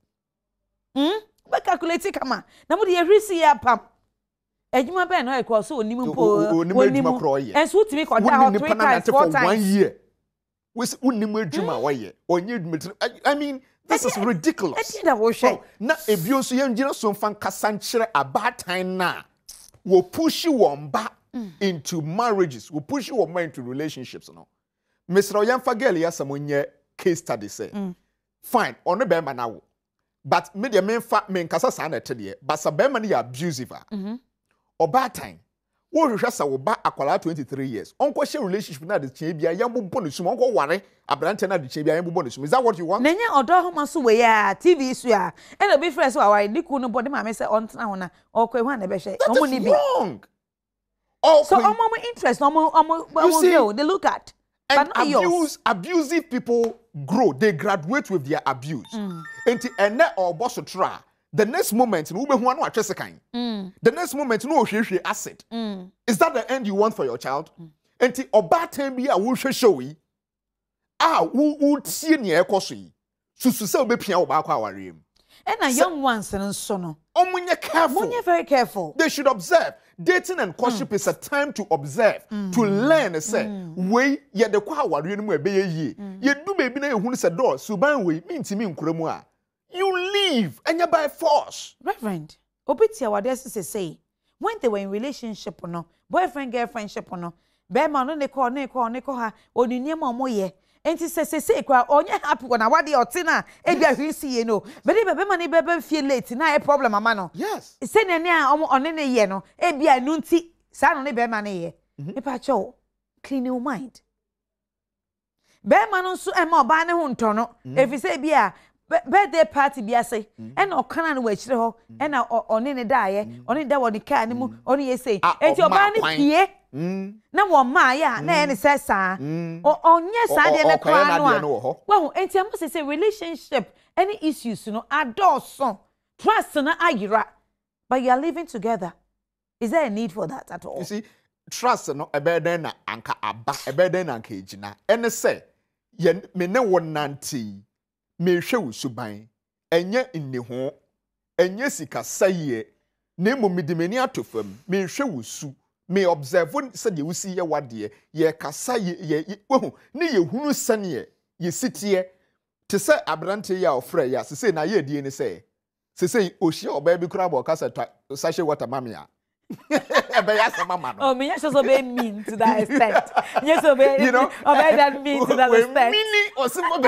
Speaker 1: But calculate it come on. Na mo de risi ya pam. Ejuma be no e ko so onim po onim. And so timi ko da 3 times 4 times
Speaker 2: 1 year. We onim ejuma wa ye. Onye I mean This is ridiculous.
Speaker 1: Oh,
Speaker 2: na ebio so yenjina so fan kasanchire about time na will push you on back into marriages, will push you on into relationships no. Mr. Oyamfa girl ya samonye case study say. Fine, on be man now. But me de men kasa sa na tede but sa be man ya abusive. About time. Wo hwehwe sa wo ba akwala 23 years. Onko share relationship na de chen bia yambo bonus mo onko ware abrante na de chen bia yambo bonus. Is that what you want?
Speaker 1: Nenya Odo Ahomaso we ya TV so ya. E no be friends wa niku no body ma me say on tena ho na okwe ho na be hwe.
Speaker 2: Omo ni bi. Oh,
Speaker 1: so omo interest omo they look at.
Speaker 2: And abusive people grow. They graduate with their abuse. And na or boss try. The next moment, no one watch the next moment, no acid. Is that the end you want for your child? And the oba time be a will show we. Who see near cosy. So be pia oba kwa rim.
Speaker 1: And a young ones and so no.
Speaker 2: When you're careful.
Speaker 1: When you're very careful.
Speaker 2: They should observe. Dating and courtship is a time to observe, to learn. Say, way ye the kwa rim we be ye. Ye do baby na who say door. Suban we mean to me nkremua. You leave and you're by force.
Speaker 1: Reverend, Obitia Wadesi say, when they were in relationship or no, boyfriend, girlfriendship or no, Bema no neko ha, or the name or moye, and he says, say, or you're happy when I want the otina, and you see, you know, but if a money baby feel late, now a problem, Amano.
Speaker 2: Yes.
Speaker 1: Send a now on any yeno, a be a nunti, son only bear money. If I show, clean your mind. Bear man so and more banner huntono, if you say, be a birthday party bi ase and okana no wachire ho and oni ne daaye oni da woni ka ne mu oni ye say enti oba ne pie na wo ma ya na ene se sa onye sa de ne kwa no wo enti am say relationship any issues no adoso trust na agira but you are living together. Is there a need for that at all?
Speaker 2: You see, trust no ebeden na anka aba ebeden na anka ejina ene say ye me ne wonanti me hwe usuban enye inni ho enye sika saye na momidimeni atofam me hwe usu me observe se de usi ye wade ye kasa ye wohu ne ye hunu sane ye sitie te se abrante ya ofre ya se na ye die ni se ohia oba bi kura bo kasa sachet water mamia
Speaker 1: oh, me yes so be mean to that extent. Yes, so be
Speaker 2: you know,
Speaker 1: that mean to that extent.
Speaker 2: Mini or simple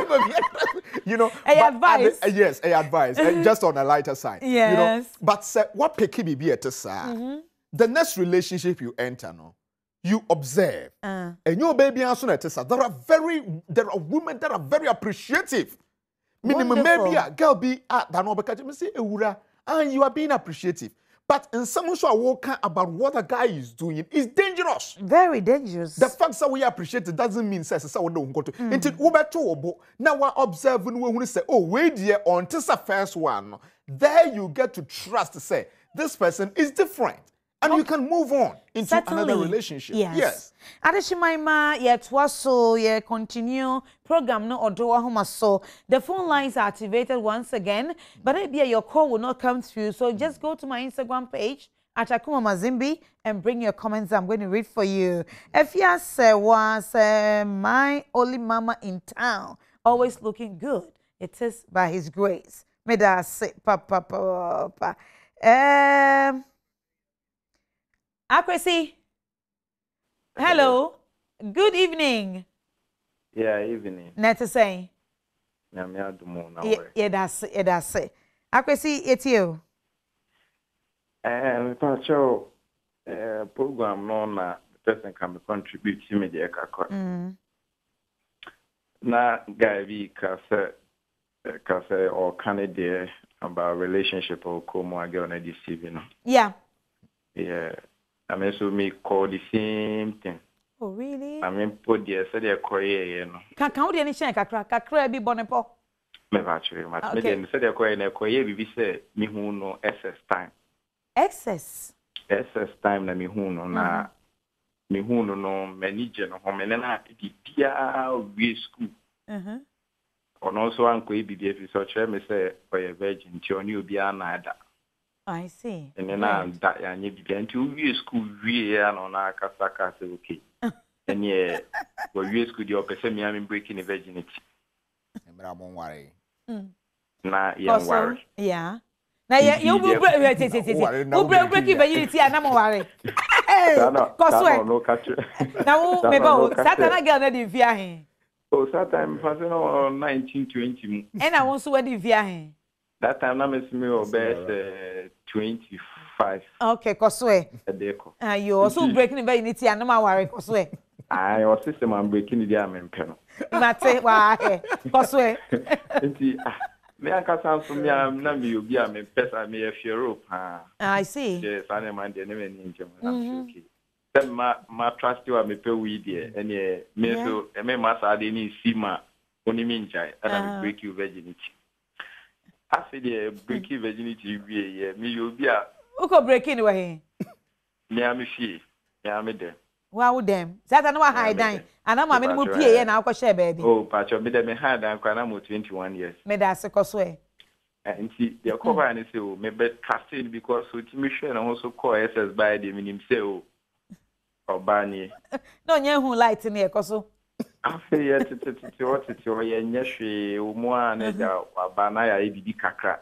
Speaker 2: you know,
Speaker 1: advice.
Speaker 2: Yes, advice. Just on a lighter side.
Speaker 1: Yes.
Speaker 2: You know, but what picky be at the next relationship you enter, no, you observe. And your baby answer at there are women that are very appreciative. Minimum maybe a girl be at that no because you say and you are being appreciative. But in some sort of walk about what a guy is doing is dangerous.
Speaker 1: Very dangerous.
Speaker 2: The fact that we appreciate it doesn't mean says so we don't go to. Until we now we're observing we say, oh, wait dear, on this the first one. There you get to trust to say this person is different. And you can move on into another relationship. Yes.
Speaker 1: Adeshimaima, yet was so, continue program no Odo Ahomaso. The phone lines are activated once again, but maybe your call will not come through. So just go to my Instagram page at Akuma Mazimbi and bring your comments. I'm going to read for you. Efia was my only mama in town, always looking good. It is by his grace. May that say, papa. Akwesi. Hello. Good evening.
Speaker 5: Yeah, evening.
Speaker 1: Net to say. Yeah, that's it. Akwesi, it's you.
Speaker 5: Show program no na the person can contribute to me the kakwa. Na guy be kase or Canada about relationship or come again on this evening.
Speaker 1: Yeah.
Speaker 5: Yeah. I mean, so me call the same thing.
Speaker 1: Oh, really?
Speaker 5: I mean, put the said they're you know.
Speaker 1: Can we any check kakra be bonepo?
Speaker 5: Me actually, me then said they're we say me who no excess time.
Speaker 1: Excess
Speaker 5: time na me who no na me who no manager no home na di dia we school. On also anko e bibia fi so chere me say for a virgin ti oni obi anada.
Speaker 1: I see.
Speaker 5: And then I'm that and you began to school and on our casaka say okay. And yeah, well, you school your person me I'm breaking the virginity.
Speaker 2: And I won't worry.
Speaker 5: na young worry.
Speaker 1: Yeah. Now you will break virginity and I'm worried.
Speaker 5: No catch.
Speaker 1: Now maybe Satan girl na di via hin.
Speaker 5: Oh, that time passing on 1920.
Speaker 1: And I want to wedding via hin.
Speaker 5: That time na miss me or best 25.
Speaker 1: Okay, Koswe. You also breaking virginity and I'm worried, Koswe.
Speaker 5: Your system I'm breaking the arm in pen.
Speaker 1: Mate, why? Koswe.
Speaker 5: Me akasa so me am na me obi am pesa me e Europe ha.
Speaker 1: I see.
Speaker 5: Yes, I am the name in German. Okay. Then ma trust you am pe we there. Ene me so e me masa de ni sima oni mi njai and break you virginity. After the break you virginity we me obi a
Speaker 2: Uko
Speaker 1: breaking we
Speaker 5: me am fie. Me am there.
Speaker 1: Wow them. Satan wa high down. And I'm a mo pie na akọ share baby.
Speaker 5: Oh, patcho me dem high down kwa na mo 21 years.
Speaker 1: Me da se Koswe.
Speaker 5: And see, the cover and say, oh, maybe trusting because so Timothy and also call SS by the minimum say, oh, or Barney.
Speaker 1: No, you who light in here, Koso.
Speaker 5: I say, yes, it's what it's your yeshi, Umoa, and Banaya, ABD Kakra.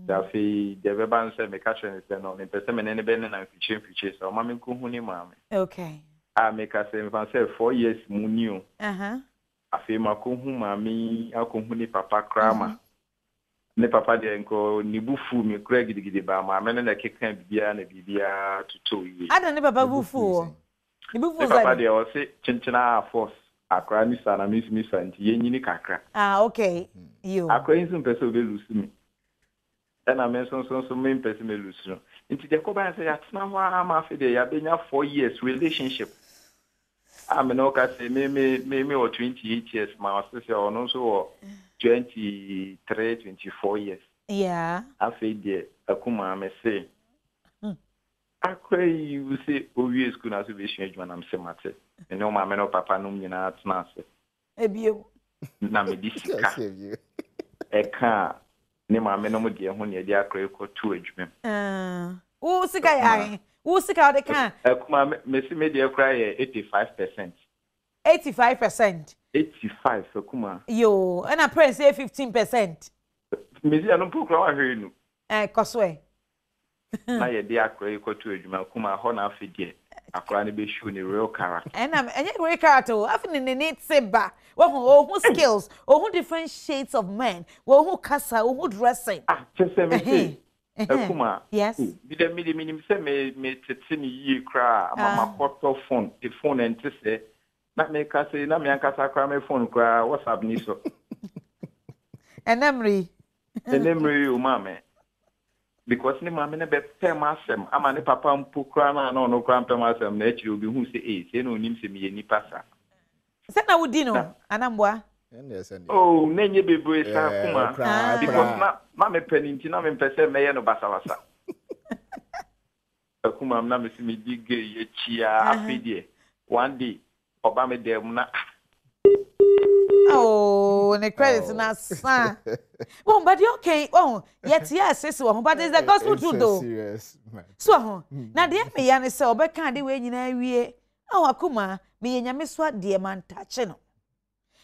Speaker 5: That the Veban said, me catch and send on in person and any bend and future, so Mammy Kuhuni, mammy.
Speaker 1: Okay.
Speaker 5: I make us say, if I say 4 years, Munio.
Speaker 1: I
Speaker 5: feel my Kuhu, mammy, Alcohuni, Papa Krama. Ne papa de enko ni bufu mi kura gidigidi ba ma me na keka bibia na bibia tuto yi
Speaker 1: ada ne papa bufu ni bufu za
Speaker 5: papa de o se chinchina force akra ni sana mi santi yenyini kakra
Speaker 1: okay you
Speaker 5: akra yin sun pese obe lusu mi na me so me pese me lusu nti de ko ba say atna ho ma fe de ya benya 4 years relationship me no ka say me o 28 years ma o se o no so 23, 24 years.
Speaker 1: Yeah.
Speaker 5: I feel there. Akuma me say. I cry you say we school na so be change when I'm say matter. Me no mama no papa no nyina atna se.
Speaker 1: Ebio.
Speaker 5: Na me disika. E ka ne mama no mo de ho ne de akra ko to adwuma.
Speaker 1: Wo sika ya. Wo sika de kan.
Speaker 5: Akuma me see me de cry 85%.
Speaker 1: 85%.
Speaker 5: 85 Akuma.
Speaker 1: Yo, and I pray say 15%.
Speaker 5: Me see no pokra wa hwe nu.
Speaker 1: Koswe.
Speaker 5: Na ye de akra ko to adwuma Akuma ho na afide. Akra ne be show ni real character.
Speaker 1: And I'm real character. After the need seba. Who skills, who different shades of men, who kasa, who dressing.
Speaker 5: Just say me. Akuma.
Speaker 1: Yes.
Speaker 5: Bi de me minim say me tete ni yi kra mama photo phone, the phone and say na me ka say na me ankasa kra me phone kra WhatsApp ni so.
Speaker 1: Enemri
Speaker 5: o mama. Because ni mama ne be pem asem ama ne papa mpu kra na no kra pem asem na echi obi hu say say no nim se me ni pasa.
Speaker 1: Say na wudi no anambwa.
Speaker 5: Oh, nenye bebre sa kuma. Because na me peninti na me pese me ye no basa. Akuma na me si me dige ye chia afidie. One day oba me dem na.
Speaker 1: Oh, the credits na san. Oh, but you okay. Oh, yes, but it's the gospel truth though.
Speaker 2: Serious, man.
Speaker 1: So, na de me ya ne se obeka de we nyina wie. Oh, akuma, me nyame so de man tache no.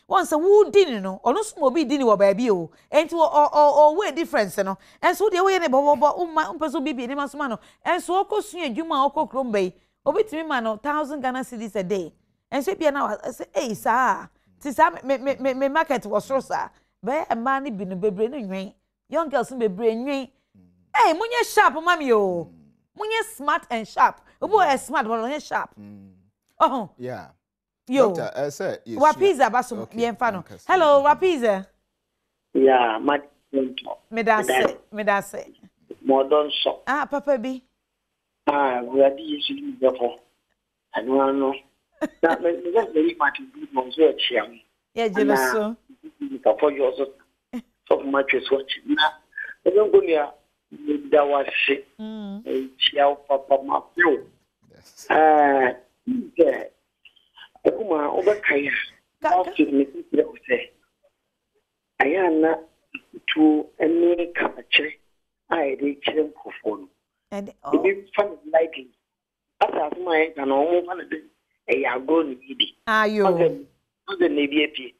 Speaker 1: Once who didn't know, or no small be dinner by bio, and to or way difference, no. And so the way ne bobo my person be ni masumano. And so oko suye juma oko krombe, obit me man 1,000 Ghana cedis a day. And so be now I say, hey, sir. Tisa me market was so sir. Be a man be no bebre no young girls be brain. Hey, munye sharp, mommy o. Munye smart and sharp. Obo smart, but sharp. Oh.
Speaker 2: Yeah.
Speaker 1: Yo.
Speaker 2: Doctor, I said, yes.
Speaker 1: Wapiza baso bien fano. Hello, Wapiza.
Speaker 6: Yeah,
Speaker 1: me da say.
Speaker 6: Modern shop.
Speaker 1: Papa B.
Speaker 6: We are usually therefore. I don't know. That makes me very much good so chiam.
Speaker 1: Yeah, jealous so.
Speaker 6: For you also so much is watching. I don't go near that was shit. Chiao papa ma you. Yeah. Akuma obakaya. I am not to any capture. I reach them for phone.
Speaker 1: And
Speaker 6: it fun lighting. As my and almost one of them. I go needy.
Speaker 1: You.
Speaker 6: The Navy.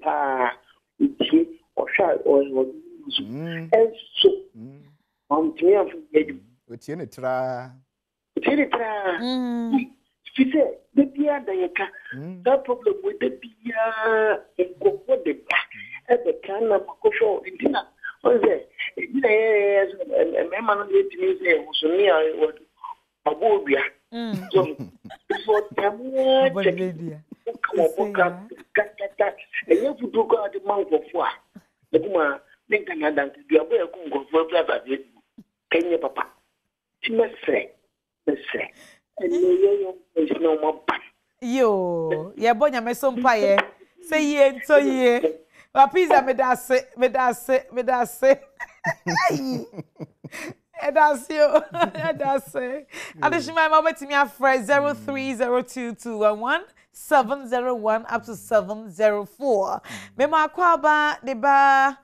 Speaker 6: pa uti or shy or and so to me I'm
Speaker 2: uti ne tra
Speaker 6: she said the beer that problem with the beer and what the back at the can of cocoa in dinner. What is it? A man on the music was near a bobia. So before the and you have to go out the mouth of what? The woman, think another to be a way of going for brother. Can you, papa? She must say, and you is no more.
Speaker 1: Yo, yeah, bonya me some pie. Say ye, so ye. Pizza me da se. That's you. That's it. Additional mama to me a phrase 030221 701 up to 704. Mema kwaba de ba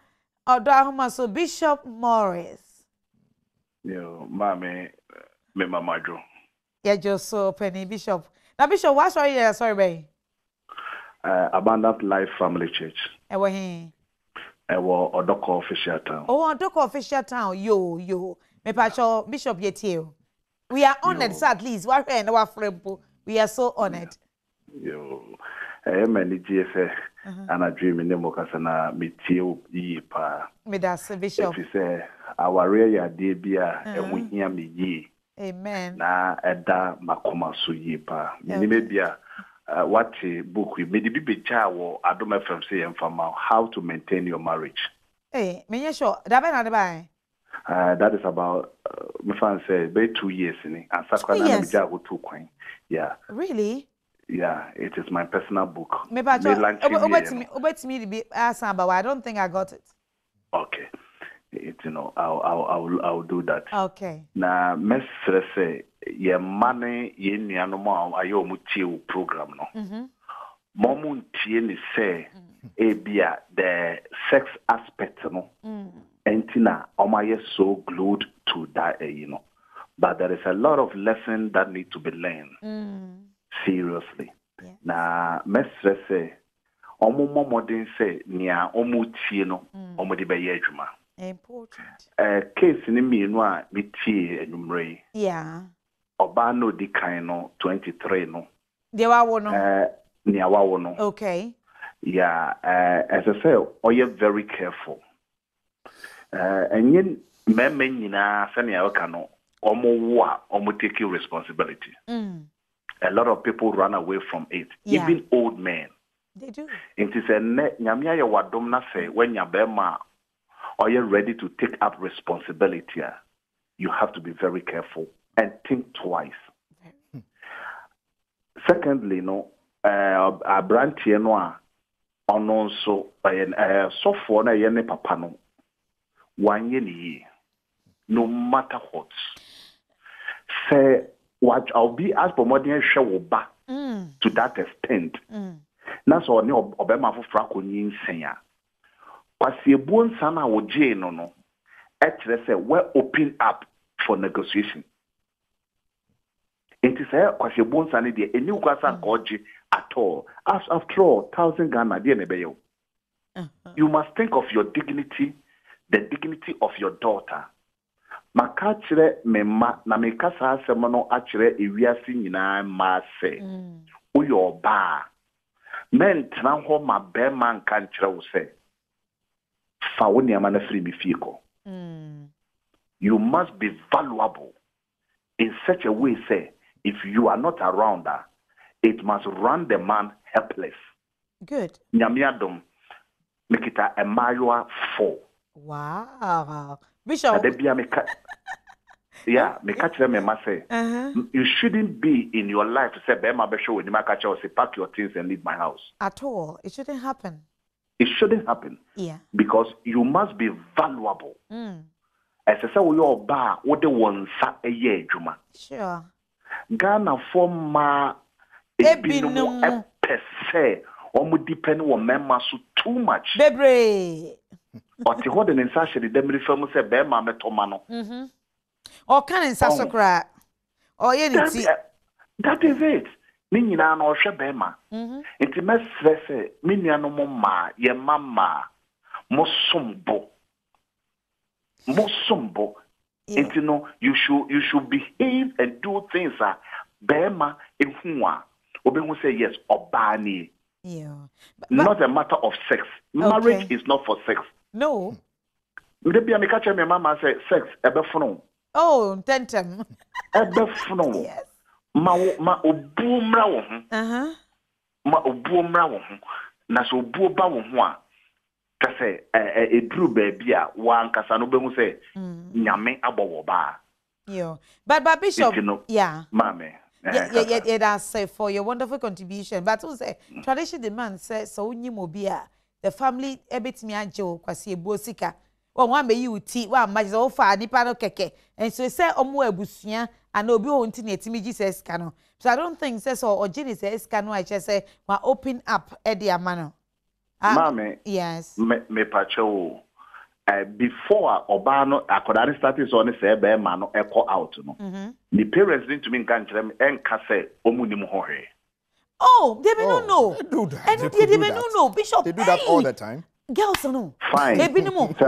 Speaker 1: Odo Ahomaso Bishop Morris.
Speaker 5: Yo, mama, me mama jo.
Speaker 1: Yeah, just so penny Bishop. Now Bishop, what's sorry, babe?
Speaker 5: Abundant Life Family Church.
Speaker 1: Ewa he.
Speaker 5: Ewa Odoko Official Town.
Speaker 1: Oh, Odoko Official Town. Yo. Me pacho Bishop Yetio. We are honored, so at least we are so honored.
Speaker 5: Yo, many GFA and I dream in the Mokasana Mitio Yipa.
Speaker 1: Me that's Bishop.
Speaker 5: If you say our rare debia and we hear me ye.
Speaker 1: Amen.
Speaker 5: Na Eda Makoma Suyipa. Minimebia. What book we made be chawo Adom FM say and from how to maintain your marriage.
Speaker 1: Hey, me sure that
Speaker 5: that is about my fan say by 2 years in and sakwana me jago 2 coin. Yeah.
Speaker 1: Really?
Speaker 5: Yeah, it is my personal book.
Speaker 1: Me obet me to be asked about I don't think I got it.
Speaker 5: Okay. I'll do that.
Speaker 1: Okay.
Speaker 5: Na mesre say ye money ye nuanom a ayo mu tie program no. Momu tie ni say ebia the sex aspect no. Entina omaye so glued to that but there is a lot of lesson that need to be learned. Seriously. Yeah. Na mesre say omo modern say nia omu tie no omo de be ye adwuma.
Speaker 1: Important.
Speaker 5: Case ni mienu a metie enumre.
Speaker 1: Yeah.
Speaker 5: Oba no di kan no 23 no.
Speaker 1: De wa wo no.
Speaker 5: Ni awa wo no.
Speaker 1: Okay.
Speaker 5: Yeah, as I say, you're very careful. And yen meme nyina sani awaka no omo take responsibility. A lot of people run away from it. Yeah. Even old men.
Speaker 1: They do.
Speaker 5: It is a nyamia ya wadom na say when ya bema or you're ready to take up responsibility, you have to be very careful and think twice. Secondly, no, a brand no also so for na yene papa no 1 year no matter what. Say what I'll be as per modern show back to that extent. That's all no obema for franco nyinsenya. Pasiebuon sana woje no actually say we open up for negotiation. It is a pasiebuon sana dey eni kwasa koje at all. As after all 1,000 Ghana dey ne beyo. You must think of your dignity, the dignity of your daughter. Maka kire mema na meka sa asem no akire ewiase nyina ma se. Uyo ba. Men tran ho ma be man kan kire wo se. You must be valuable in such a way, say, if you are not around her, it must run the man helpless.
Speaker 1: Good.
Speaker 5: Nyamiadom, make it a Mayoa 4.
Speaker 1: Wow. Bishop.
Speaker 5: Yeah, me catch them say. You shouldn't be in your life to say, Bema Besho, when you catch us, say, pack your things and leave my house.
Speaker 1: At all. It shouldn't happen.
Speaker 5: It shouldn't happen.
Speaker 1: Yeah.
Speaker 5: Because you must be valuable. As I say, we all bar what the one sa a year, Juma.
Speaker 1: Sure.
Speaker 5: Ghana for ma ebinum per se, omu depend on members too much.
Speaker 1: Bebre.
Speaker 5: But the whole in such a demiri film say, Bema metomano.
Speaker 1: Or can in Sasokra. Or any.
Speaker 5: That is it.
Speaker 7: Ni nyina na ohwe bema. Enti mesrese me nuano mo ma ye mama mosombo. Enti no you should behave and do things bema ehua. Obehu say yes obani.
Speaker 1: Yeah.
Speaker 7: Not a matter of sex. Marriage is not for sex.
Speaker 1: No.
Speaker 7: Maybe I catch my mama say sex ebefuno.
Speaker 1: Oh, tentem.
Speaker 7: Ebefuno.
Speaker 1: Yes.
Speaker 7: Ma obumra wo ho. Ma obumra wo ho. Na so obu ba wo ho a ka say eduru ba bia wa nkasa no behu say nyame abowo ba.
Speaker 1: Yo. But Bishop, yeah.
Speaker 7: Mame.
Speaker 1: Yeah, that's for your wonderful contribution. But also, tradition demands says so mobia the family ebit me ajo kwasi ebosika. Well, one may you tea, one much so far, nipano keke. And so say omo ebusia and obi ontini etimi Jesus cano. So I don't think says or Genesis cano I just say wa open up Eddie Mano.
Speaker 7: Mame.
Speaker 1: Yes.
Speaker 7: Me pacho. Before Obano Akodari started on the say be man echo out no. The parents didn't mean can them and say omunim hore.
Speaker 1: Oh, they may not know.
Speaker 2: They do that.
Speaker 1: And they may not know. Bishop.
Speaker 2: They do that all the time.
Speaker 1: Girls know.
Speaker 7: Fine.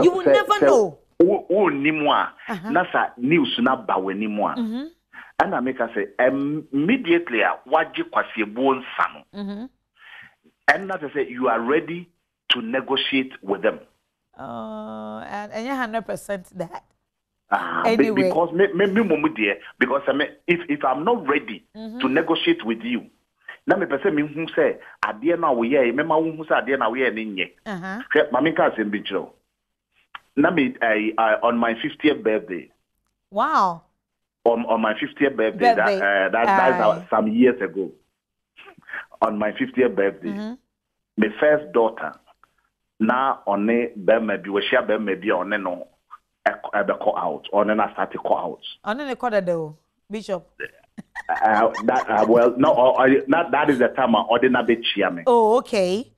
Speaker 1: You will never know.
Speaker 7: Oh nimwa. Nasa news na ba we nimwa. And I make us say immediately waji kwasi ebu nsano. And that say you are ready to negotiate with them.
Speaker 1: And you're 100% that.
Speaker 7: Anyway. Because because if I'm not ready to negotiate with you, na me pese me hu say ade na wo ye me ma hu say ade na wo ye nye. Mami ka sem bi jiro. Na me on my 50th birthday.
Speaker 1: Wow.
Speaker 7: On my 50th birthday, that's some years ago. On my 50th birthday, my first daughter. Na one bema bi we share bema bi one no ebe call out one na start call out
Speaker 1: one ne call that Bishop
Speaker 7: well no that is the time I na be chia me.
Speaker 1: Oh, okay.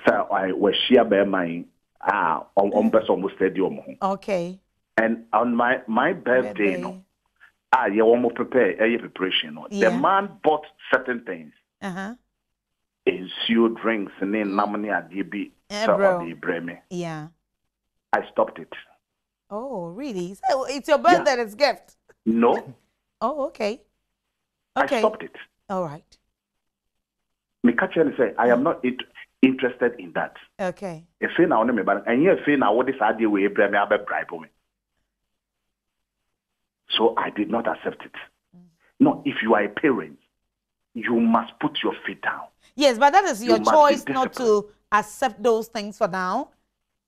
Speaker 7: So I we share bema on person stadium.
Speaker 1: Okay.
Speaker 7: And on my birthday no you want to prepare a preparation no. The man bought certain things. Ensure drinks and then namani adibi.
Speaker 1: Yeah.
Speaker 7: I stopped it.
Speaker 1: Oh, really? So it's your birthday that's gift?
Speaker 7: No.
Speaker 1: Oh, okay.
Speaker 7: I stopped it.
Speaker 1: All right.
Speaker 7: Me catch and say I am not interested in that.
Speaker 1: Okay.
Speaker 7: If you now me but and you feel now what is idea we bribe me. So I did not accept it. No, if you are a parent, you must put your feet down.
Speaker 1: Yes, but that is your choice not to accept those things for now.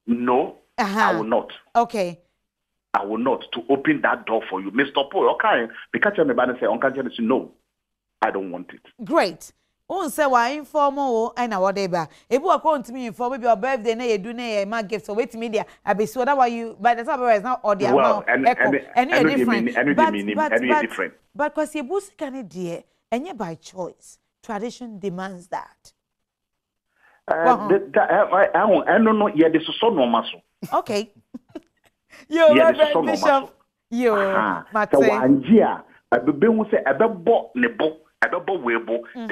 Speaker 7: No, I will not.
Speaker 1: Okay.
Speaker 7: I will not to open that door for you. Mr. Paul, okay. Because me say, no, I don't want it.
Speaker 1: Great. On say why informal and whatever. If you are going to me inform maybe your birthday, na you do na my gift. So wait media. I be so that why you. But the time is not audio.
Speaker 7: Well, and
Speaker 1: different. But because you boost can dear, and you by choice. Tradition demands that.
Speaker 7: I don't know. Yeah, this is so normal.
Speaker 1: Okay. Yo, Reverend Bishop. Yo,
Speaker 7: there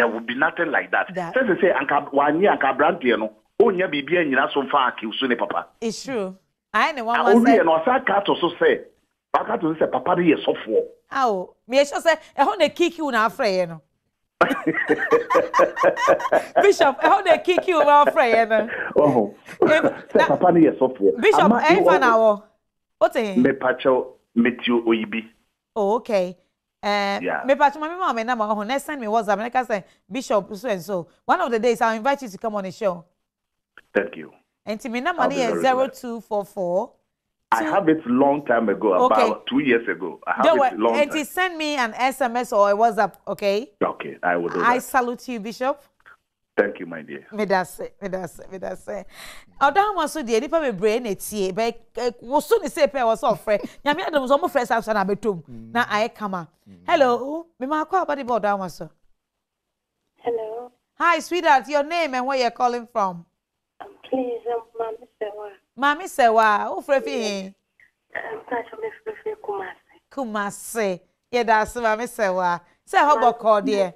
Speaker 7: will be nothing like that. So they say, papa.
Speaker 1: It's true. I know one say.
Speaker 7: Papa is software.
Speaker 1: Oh, me just say, I want to kick you now, Frey. Bishop, how they kick you now, Frey?
Speaker 7: Oh, Papa is software.
Speaker 1: Bishop, I for now. What's it?
Speaker 7: Me pacho metio oibi.
Speaker 1: Oh, okay. Me pacho my mama na ma next time me WhatsApp and I say Bishop so and so. One of the days I'll invite you to come on the show.
Speaker 7: Thank you.
Speaker 1: And to me na money is 0244.
Speaker 7: I have it long time ago, about 2 years ago. I have it long time.
Speaker 1: And send me an SMS or a WhatsApp, okay?
Speaker 7: Okay, I will do that.
Speaker 1: I salute you, Bishop.
Speaker 7: Thank you, my dear.
Speaker 1: Me that's it. Odo Ahomaso dear, nipa me brain etie, but wo so ni say pe was so frɛ. Nyame Adom so mo frɛ sa na betom. Na aye kama. Hello, me ma kwa about Odo Ahomaso.
Speaker 3: Hello.
Speaker 1: Hi, sweetheart, your name and where you're calling from?
Speaker 3: Please, Mami Sewa.
Speaker 1: Mami Sewa, who frɛ fi?
Speaker 3: Kumasi.
Speaker 1: Kumasi. Yeah, that's Mami Sewa. Say how about call dear?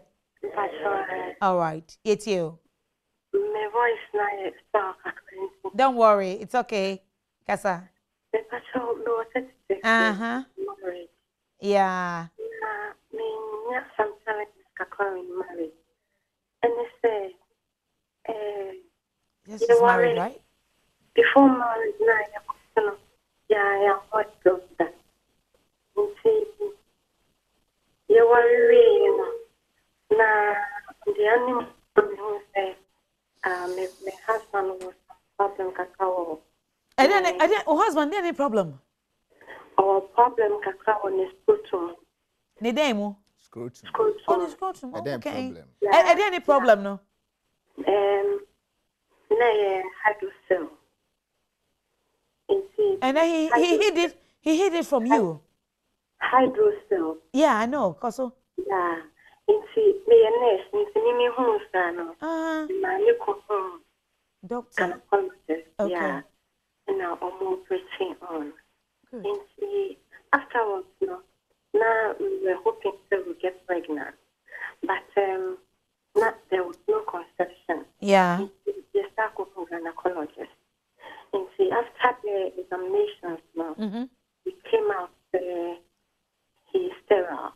Speaker 1: All right. It's you.
Speaker 3: My voice now is dark.
Speaker 1: Don't worry. It's okay. Kasa.
Speaker 3: Uh-huh.
Speaker 1: Yeah.
Speaker 3: Sometimes married. And they say,
Speaker 1: yes, she's married, right?
Speaker 3: Before marriage, yeah, what does that? You worry, now, the only who say, my husband was problem cacao.
Speaker 1: I didn't, husband, any problem?
Speaker 3: Our problem cacao is scrotum.
Speaker 1: Nedemo?
Speaker 2: Scrotum.
Speaker 1: Oh, the scrotum. Okay.
Speaker 2: Problem.
Speaker 1: Any problem, no?
Speaker 3: Hydrocell.
Speaker 1: And then he hid it from you.
Speaker 3: Hydrocell.
Speaker 1: Yeah, I know. Koso.
Speaker 3: Yeah.
Speaker 1: Doctor.
Speaker 3: Okay. Yeah. And now I'm operating on. Good. Afterwards, now we were hoping that we get pregnant, but there was no conception.
Speaker 1: Yeah.
Speaker 3: They start with a gynecologist. And after the examinations, we came out, he's sterile.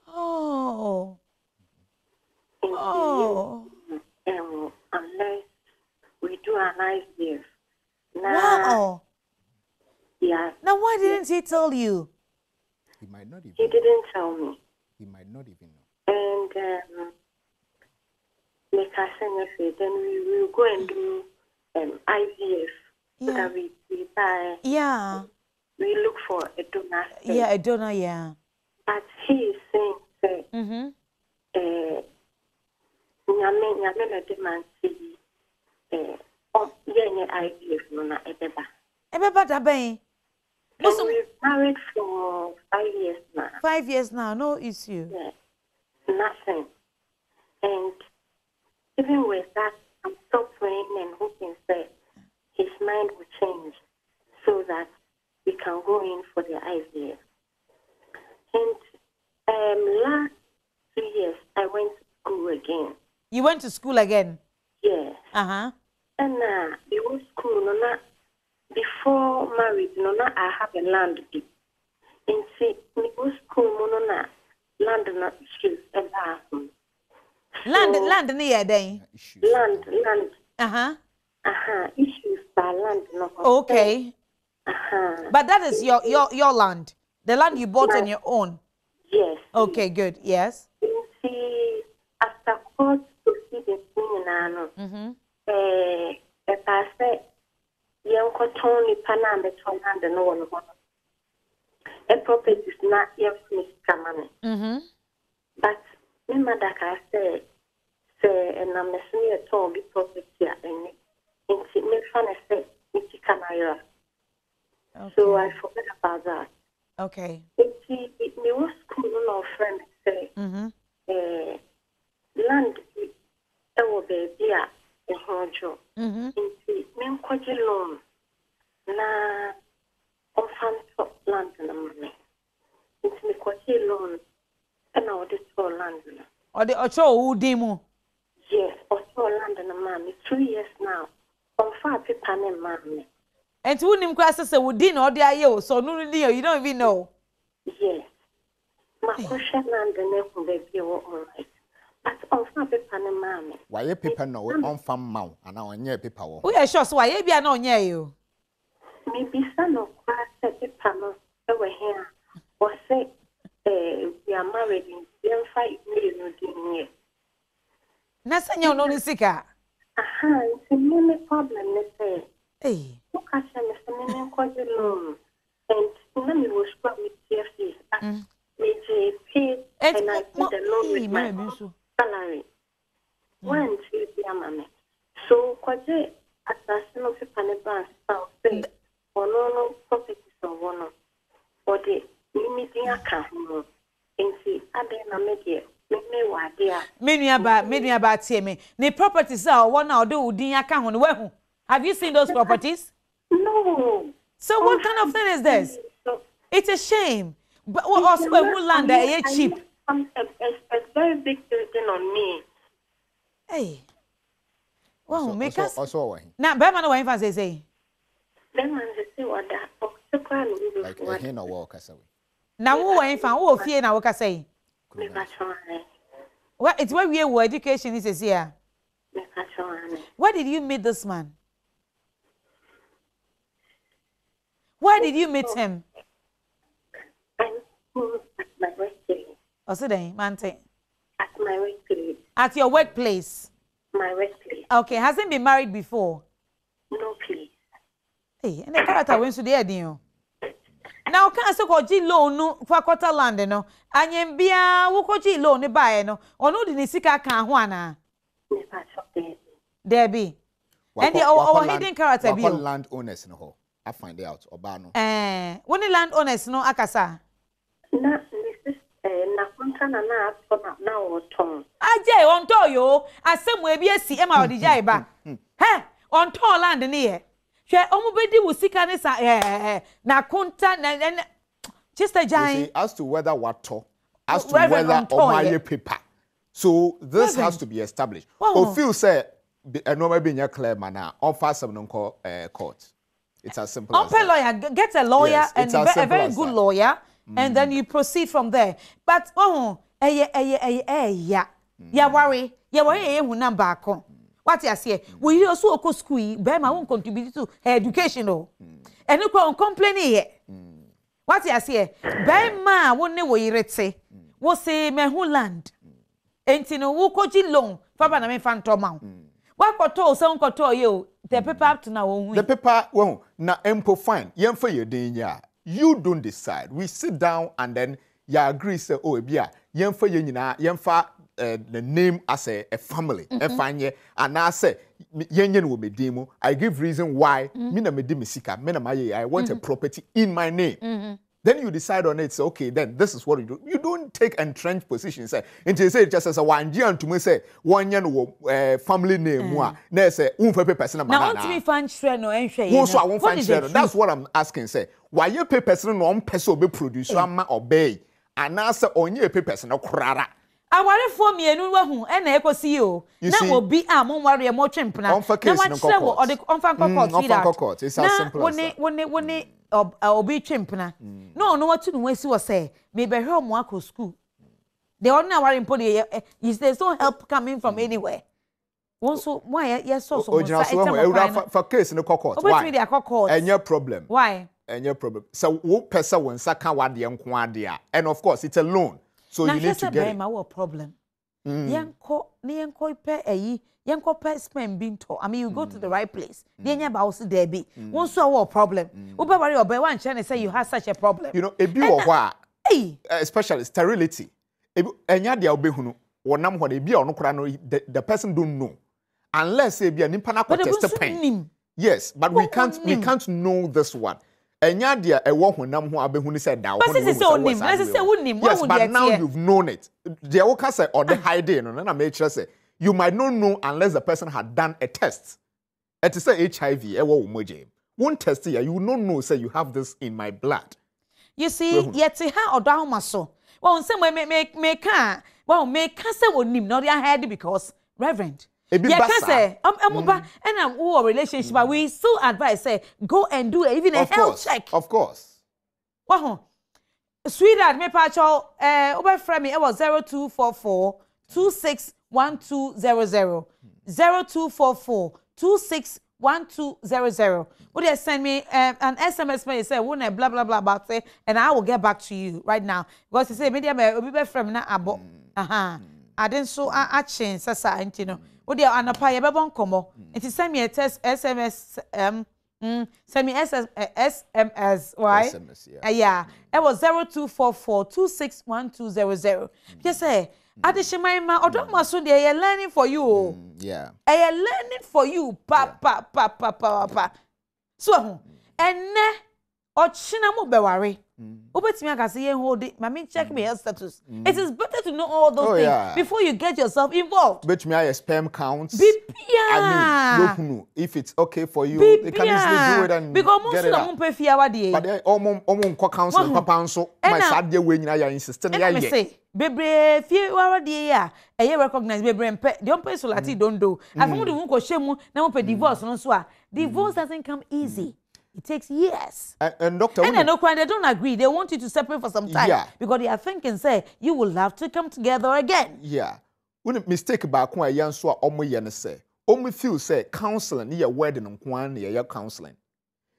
Speaker 1: Oh.
Speaker 3: Unless we do an IVF.
Speaker 1: Wow.
Speaker 3: Yeah.
Speaker 1: Now, why didn't he tell you?
Speaker 2: He might not even.
Speaker 3: He didn't tell me.
Speaker 2: He might not even know.
Speaker 3: And then we will go and do IVF.
Speaker 1: Yeah.
Speaker 3: So that we buy.
Speaker 1: Yeah.
Speaker 3: We look for a donor.
Speaker 1: Yeah, a donor. Yeah.
Speaker 3: But he is saying, and we've married for 5 years now.
Speaker 1: 5 years now, no issue.
Speaker 3: Yes, nothing. And even with that, I'm still praying and hoping that his mind will change so that we can go in for the IVF. And last 2 years, I went to school again.
Speaker 1: You went to school again?
Speaker 3: Yes.
Speaker 1: Uh-huh.
Speaker 3: And it was school, before marriage, I have a land. And see, it was school, land not issues and bathroom.
Speaker 1: Land near day.
Speaker 3: Land.
Speaker 1: Uh-huh.
Speaker 3: Issues by land.
Speaker 1: Okay. But that is your land. The land you bought on your own.
Speaker 3: Yes.
Speaker 1: Okay, good. Yes.
Speaker 3: You see, after court proceedings, if I say, young Tony Panam, the Tonand and no one. A property is not yet finished coming. But remember that I say, and I'm a senior told me property and it's me fun as say, it's camera. So I forgot about that.
Speaker 1: Okay.
Speaker 3: It was school, no friend say, land, it will be a Hojo. It's men quite alone. Na on fan land in the money. It's me quite alone. And now this for land.
Speaker 1: Or the Ocho Demo?
Speaker 3: Yes, Ocho land in the money. 2 years now. On far people and money.
Speaker 1: And to him classes would dinner or the so no, you don't even know.
Speaker 3: Yes. My question land the name will be all right. But on far people and money.
Speaker 2: Why a paper no on farm mount and now on your paper?
Speaker 1: We are sure why you be on near you.
Speaker 3: Maybe some of class people over here or say we are married in 5 million.
Speaker 1: Nasa nyo no ni sika.
Speaker 3: It's a many problem, they say.
Speaker 1: Hey.
Speaker 3: Look at them, Mr. Minion quite alone. And money was struck with TFC. May pay and I did the loan with my salary. When to be a mammy. So, quite a assassin of a panel south say, or no properties or one or the limiting account. And see, I didn't make it.
Speaker 1: Many about me. The properties are one now do din account. Have you seen those properties?
Speaker 3: No.
Speaker 1: So what kind of thing is this? It's a shame. But also who land there cheap.
Speaker 3: a very big burden on me.
Speaker 1: Hey. Well, make us.
Speaker 2: Also,
Speaker 1: now, Bema, no one say.
Speaker 3: Then man say what that.
Speaker 2: Like a hen or walk as away.
Speaker 1: Now, who ain't found? Who fear now? What I say? Well, it's where we are. Education is here. Where did you meet this man? Where did you meet him?
Speaker 3: At my workplace.
Speaker 1: Oh, so then, Mante.
Speaker 3: At my workplace.
Speaker 1: At your workplace.
Speaker 3: My workplace.
Speaker 1: Okay, hasn't been married before.
Speaker 3: No, please.
Speaker 1: Hey, and the character went to the idea. Now, can't so called G loan no for quarter land, no. And yen bia, who could G loan buy no, or no, the Nisika can Juana. Debbie. And the hidden character be
Speaker 2: land owners in the hall. I find out, Obano.
Speaker 1: When the land owners no Akasa.
Speaker 3: Na, this is na contrana na for now or Tom.
Speaker 1: Ajay on Toyo, as some way be a CM or the Jaiba. He, on tall land near. She omubedi will seek an na conta and just a giant.
Speaker 2: As to whether what to, as to whether or my paper. So this has to be established. Or feel say a normal being a clear manner on fast some court. It's as simple as that.
Speaker 1: Lawyer, get a lawyer, yes, and a very good lawyer, and then you proceed from there. But yeah, worry, who number. What you say? We also go school. Bema won't contribute to her educational. And you can't complain here. What you say? Bema won't know what you say. What say me who land? Ain't no who coaching long. Papa na me phantom. What koto some koto you? The paper up to now.
Speaker 2: The paper won't na empo fine. Yen for your danger. You don't decide. We sit down and then you agree say oh bia yen for you na yen for the name as a family. And I say yen will be demo. I give reason why me na me di misika. Me na I want a property in my name. Then you decide on it. Say, okay, then this is what you do. You don't take entrenched positions. Until you say just as a one year to me say 1 year family name. Na say unfa person
Speaker 1: na want me fan share no enhwe.
Speaker 2: Also I won't find share. That's what I'm asking. Say why you pay person no on person be produce ama obey. And now say onye pay person no krara.
Speaker 1: Aware for me enu wahu e na ekosi o. Na obi a mo ware mo twempna. Na wa kire wo ode onfa court.
Speaker 2: It's as simple as that.
Speaker 1: Wone obi twempna. No what to no wasi was say me be hwe mo akọ school. The ordinary employee is there's no help coming from anywhere. So why yes so
Speaker 2: for case no court. Why? Any problem.
Speaker 1: Why?
Speaker 2: Any problem. So wo person won saka wade nko ade a. And of course it's a loan. So now you need to get it. Now problem.
Speaker 1: Yanko pe yanko pe spend binto. I mean you go to the right place. Then ba also there be. Once so problem. Obe worry obe wan chane say you have such a problem.
Speaker 2: You know, ebi wo hwa especially sterility. Enya dia obehunu wonam ho de bia ono kora no the person don't know. Unless say bia nimpa na test pain. Yes, but we can't know this one. Enya dia ewo honam ho abehunu say da ho. Yes, but now you've known it. Dia wo ka say or the hiding no na make sure say you might not know unless the person had done a test. It is say HIV ewo umoje. One test here you will not know say you have this in my blood.
Speaker 1: You see, yet ha Odo Ahomaso. Well, some way make say wonim no dia head because Reverend. Yeah, can say and I'm all relationship, but we still advise say go and do even a health check.
Speaker 2: Of course.
Speaker 1: Wow. Sweetheart, me pacho over from me it was 0244 261200 0244 261200. Would you send me an SMS when you say one blah blah blah about it, and I will get back to you right now because you say media me be from na abo. I didn't so I change sasa you know. Would you anapa ye be bon komo. It is send me a text SMS send me SMS why?
Speaker 2: SMS,
Speaker 1: yeah. It was 0244 261200. Just say Adishima Odo Ahomaso they are learning for you.
Speaker 2: Yeah.
Speaker 1: I am learning for you. Pa. So and ne ochina mo beware. Obetimi aka say hold it. Mama check me health status. It is better to know all those things before you get yourself involved.
Speaker 2: Betimi I sperm counts.
Speaker 1: I
Speaker 2: mean, if it's okay for you, they can easily do it and
Speaker 1: because
Speaker 2: get it
Speaker 1: out. But
Speaker 2: omo counts papa nso my sad dey we nyina ya insist na ya ye.
Speaker 1: bebre fie wara de ya eye recognize bebre mpe de on pay solati don't do afun de won ko shemu na won pay divorce no so a divorce doesn't come easy. It takes years.
Speaker 2: And doctor,
Speaker 1: and no crime, they don't agree. They want you to separate for some time because they are thinking, say, you will have to come together again.
Speaker 2: Yeah. When mistake about kwa yan so omo yen say, omo feel say counseling near wedding on kwan near your counseling.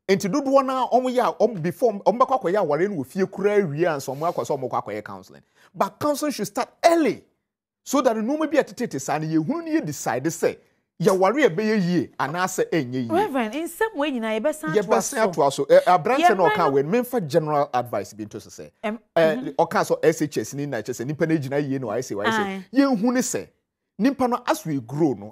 Speaker 2: And to do one now omo ya before omo kwa ya waren with few kura wi and some kwa so omo kwa counseling. But counseling should start early so that no maybe at tete san ye hu ne decide say ya ware be ye anase enye ye.
Speaker 1: Reverend, in some way you na ye besan
Speaker 2: to aso a branch no kan when memfa general advice be to say o kan so SHS ni na chese nipa na gina ye no I say ye hu ne say nipa no as we grow no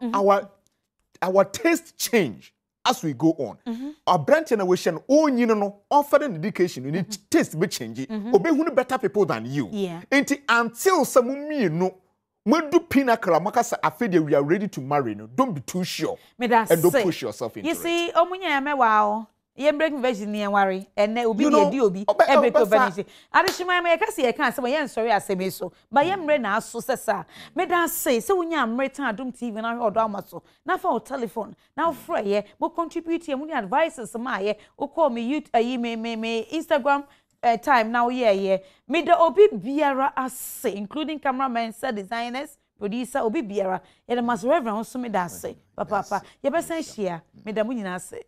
Speaker 2: our taste change as we go on. A branch na we shen onyi no offer an education you need taste be change obe hu better people than you. Until some no when do pinnacle makasa afede we are ready to marry no don't be too sure and don't push yourself into
Speaker 1: it. You see omunya me wow ye break virginia worry and obi dey di obi e break over adishima me ka se ye kan se ye nsori aseme so ba ye mre na aso sesa me da say wunya amretan Adom TV na Odo Ahomaso na fa o telephone na frɛ ye mo contribute ye mo advices ma ye o call me you me Instagram time now me the obi biara ase including cameramen, set designers, producer obi biara ye the mas reverend so me da say papa ye be san hia me da mo nyina ase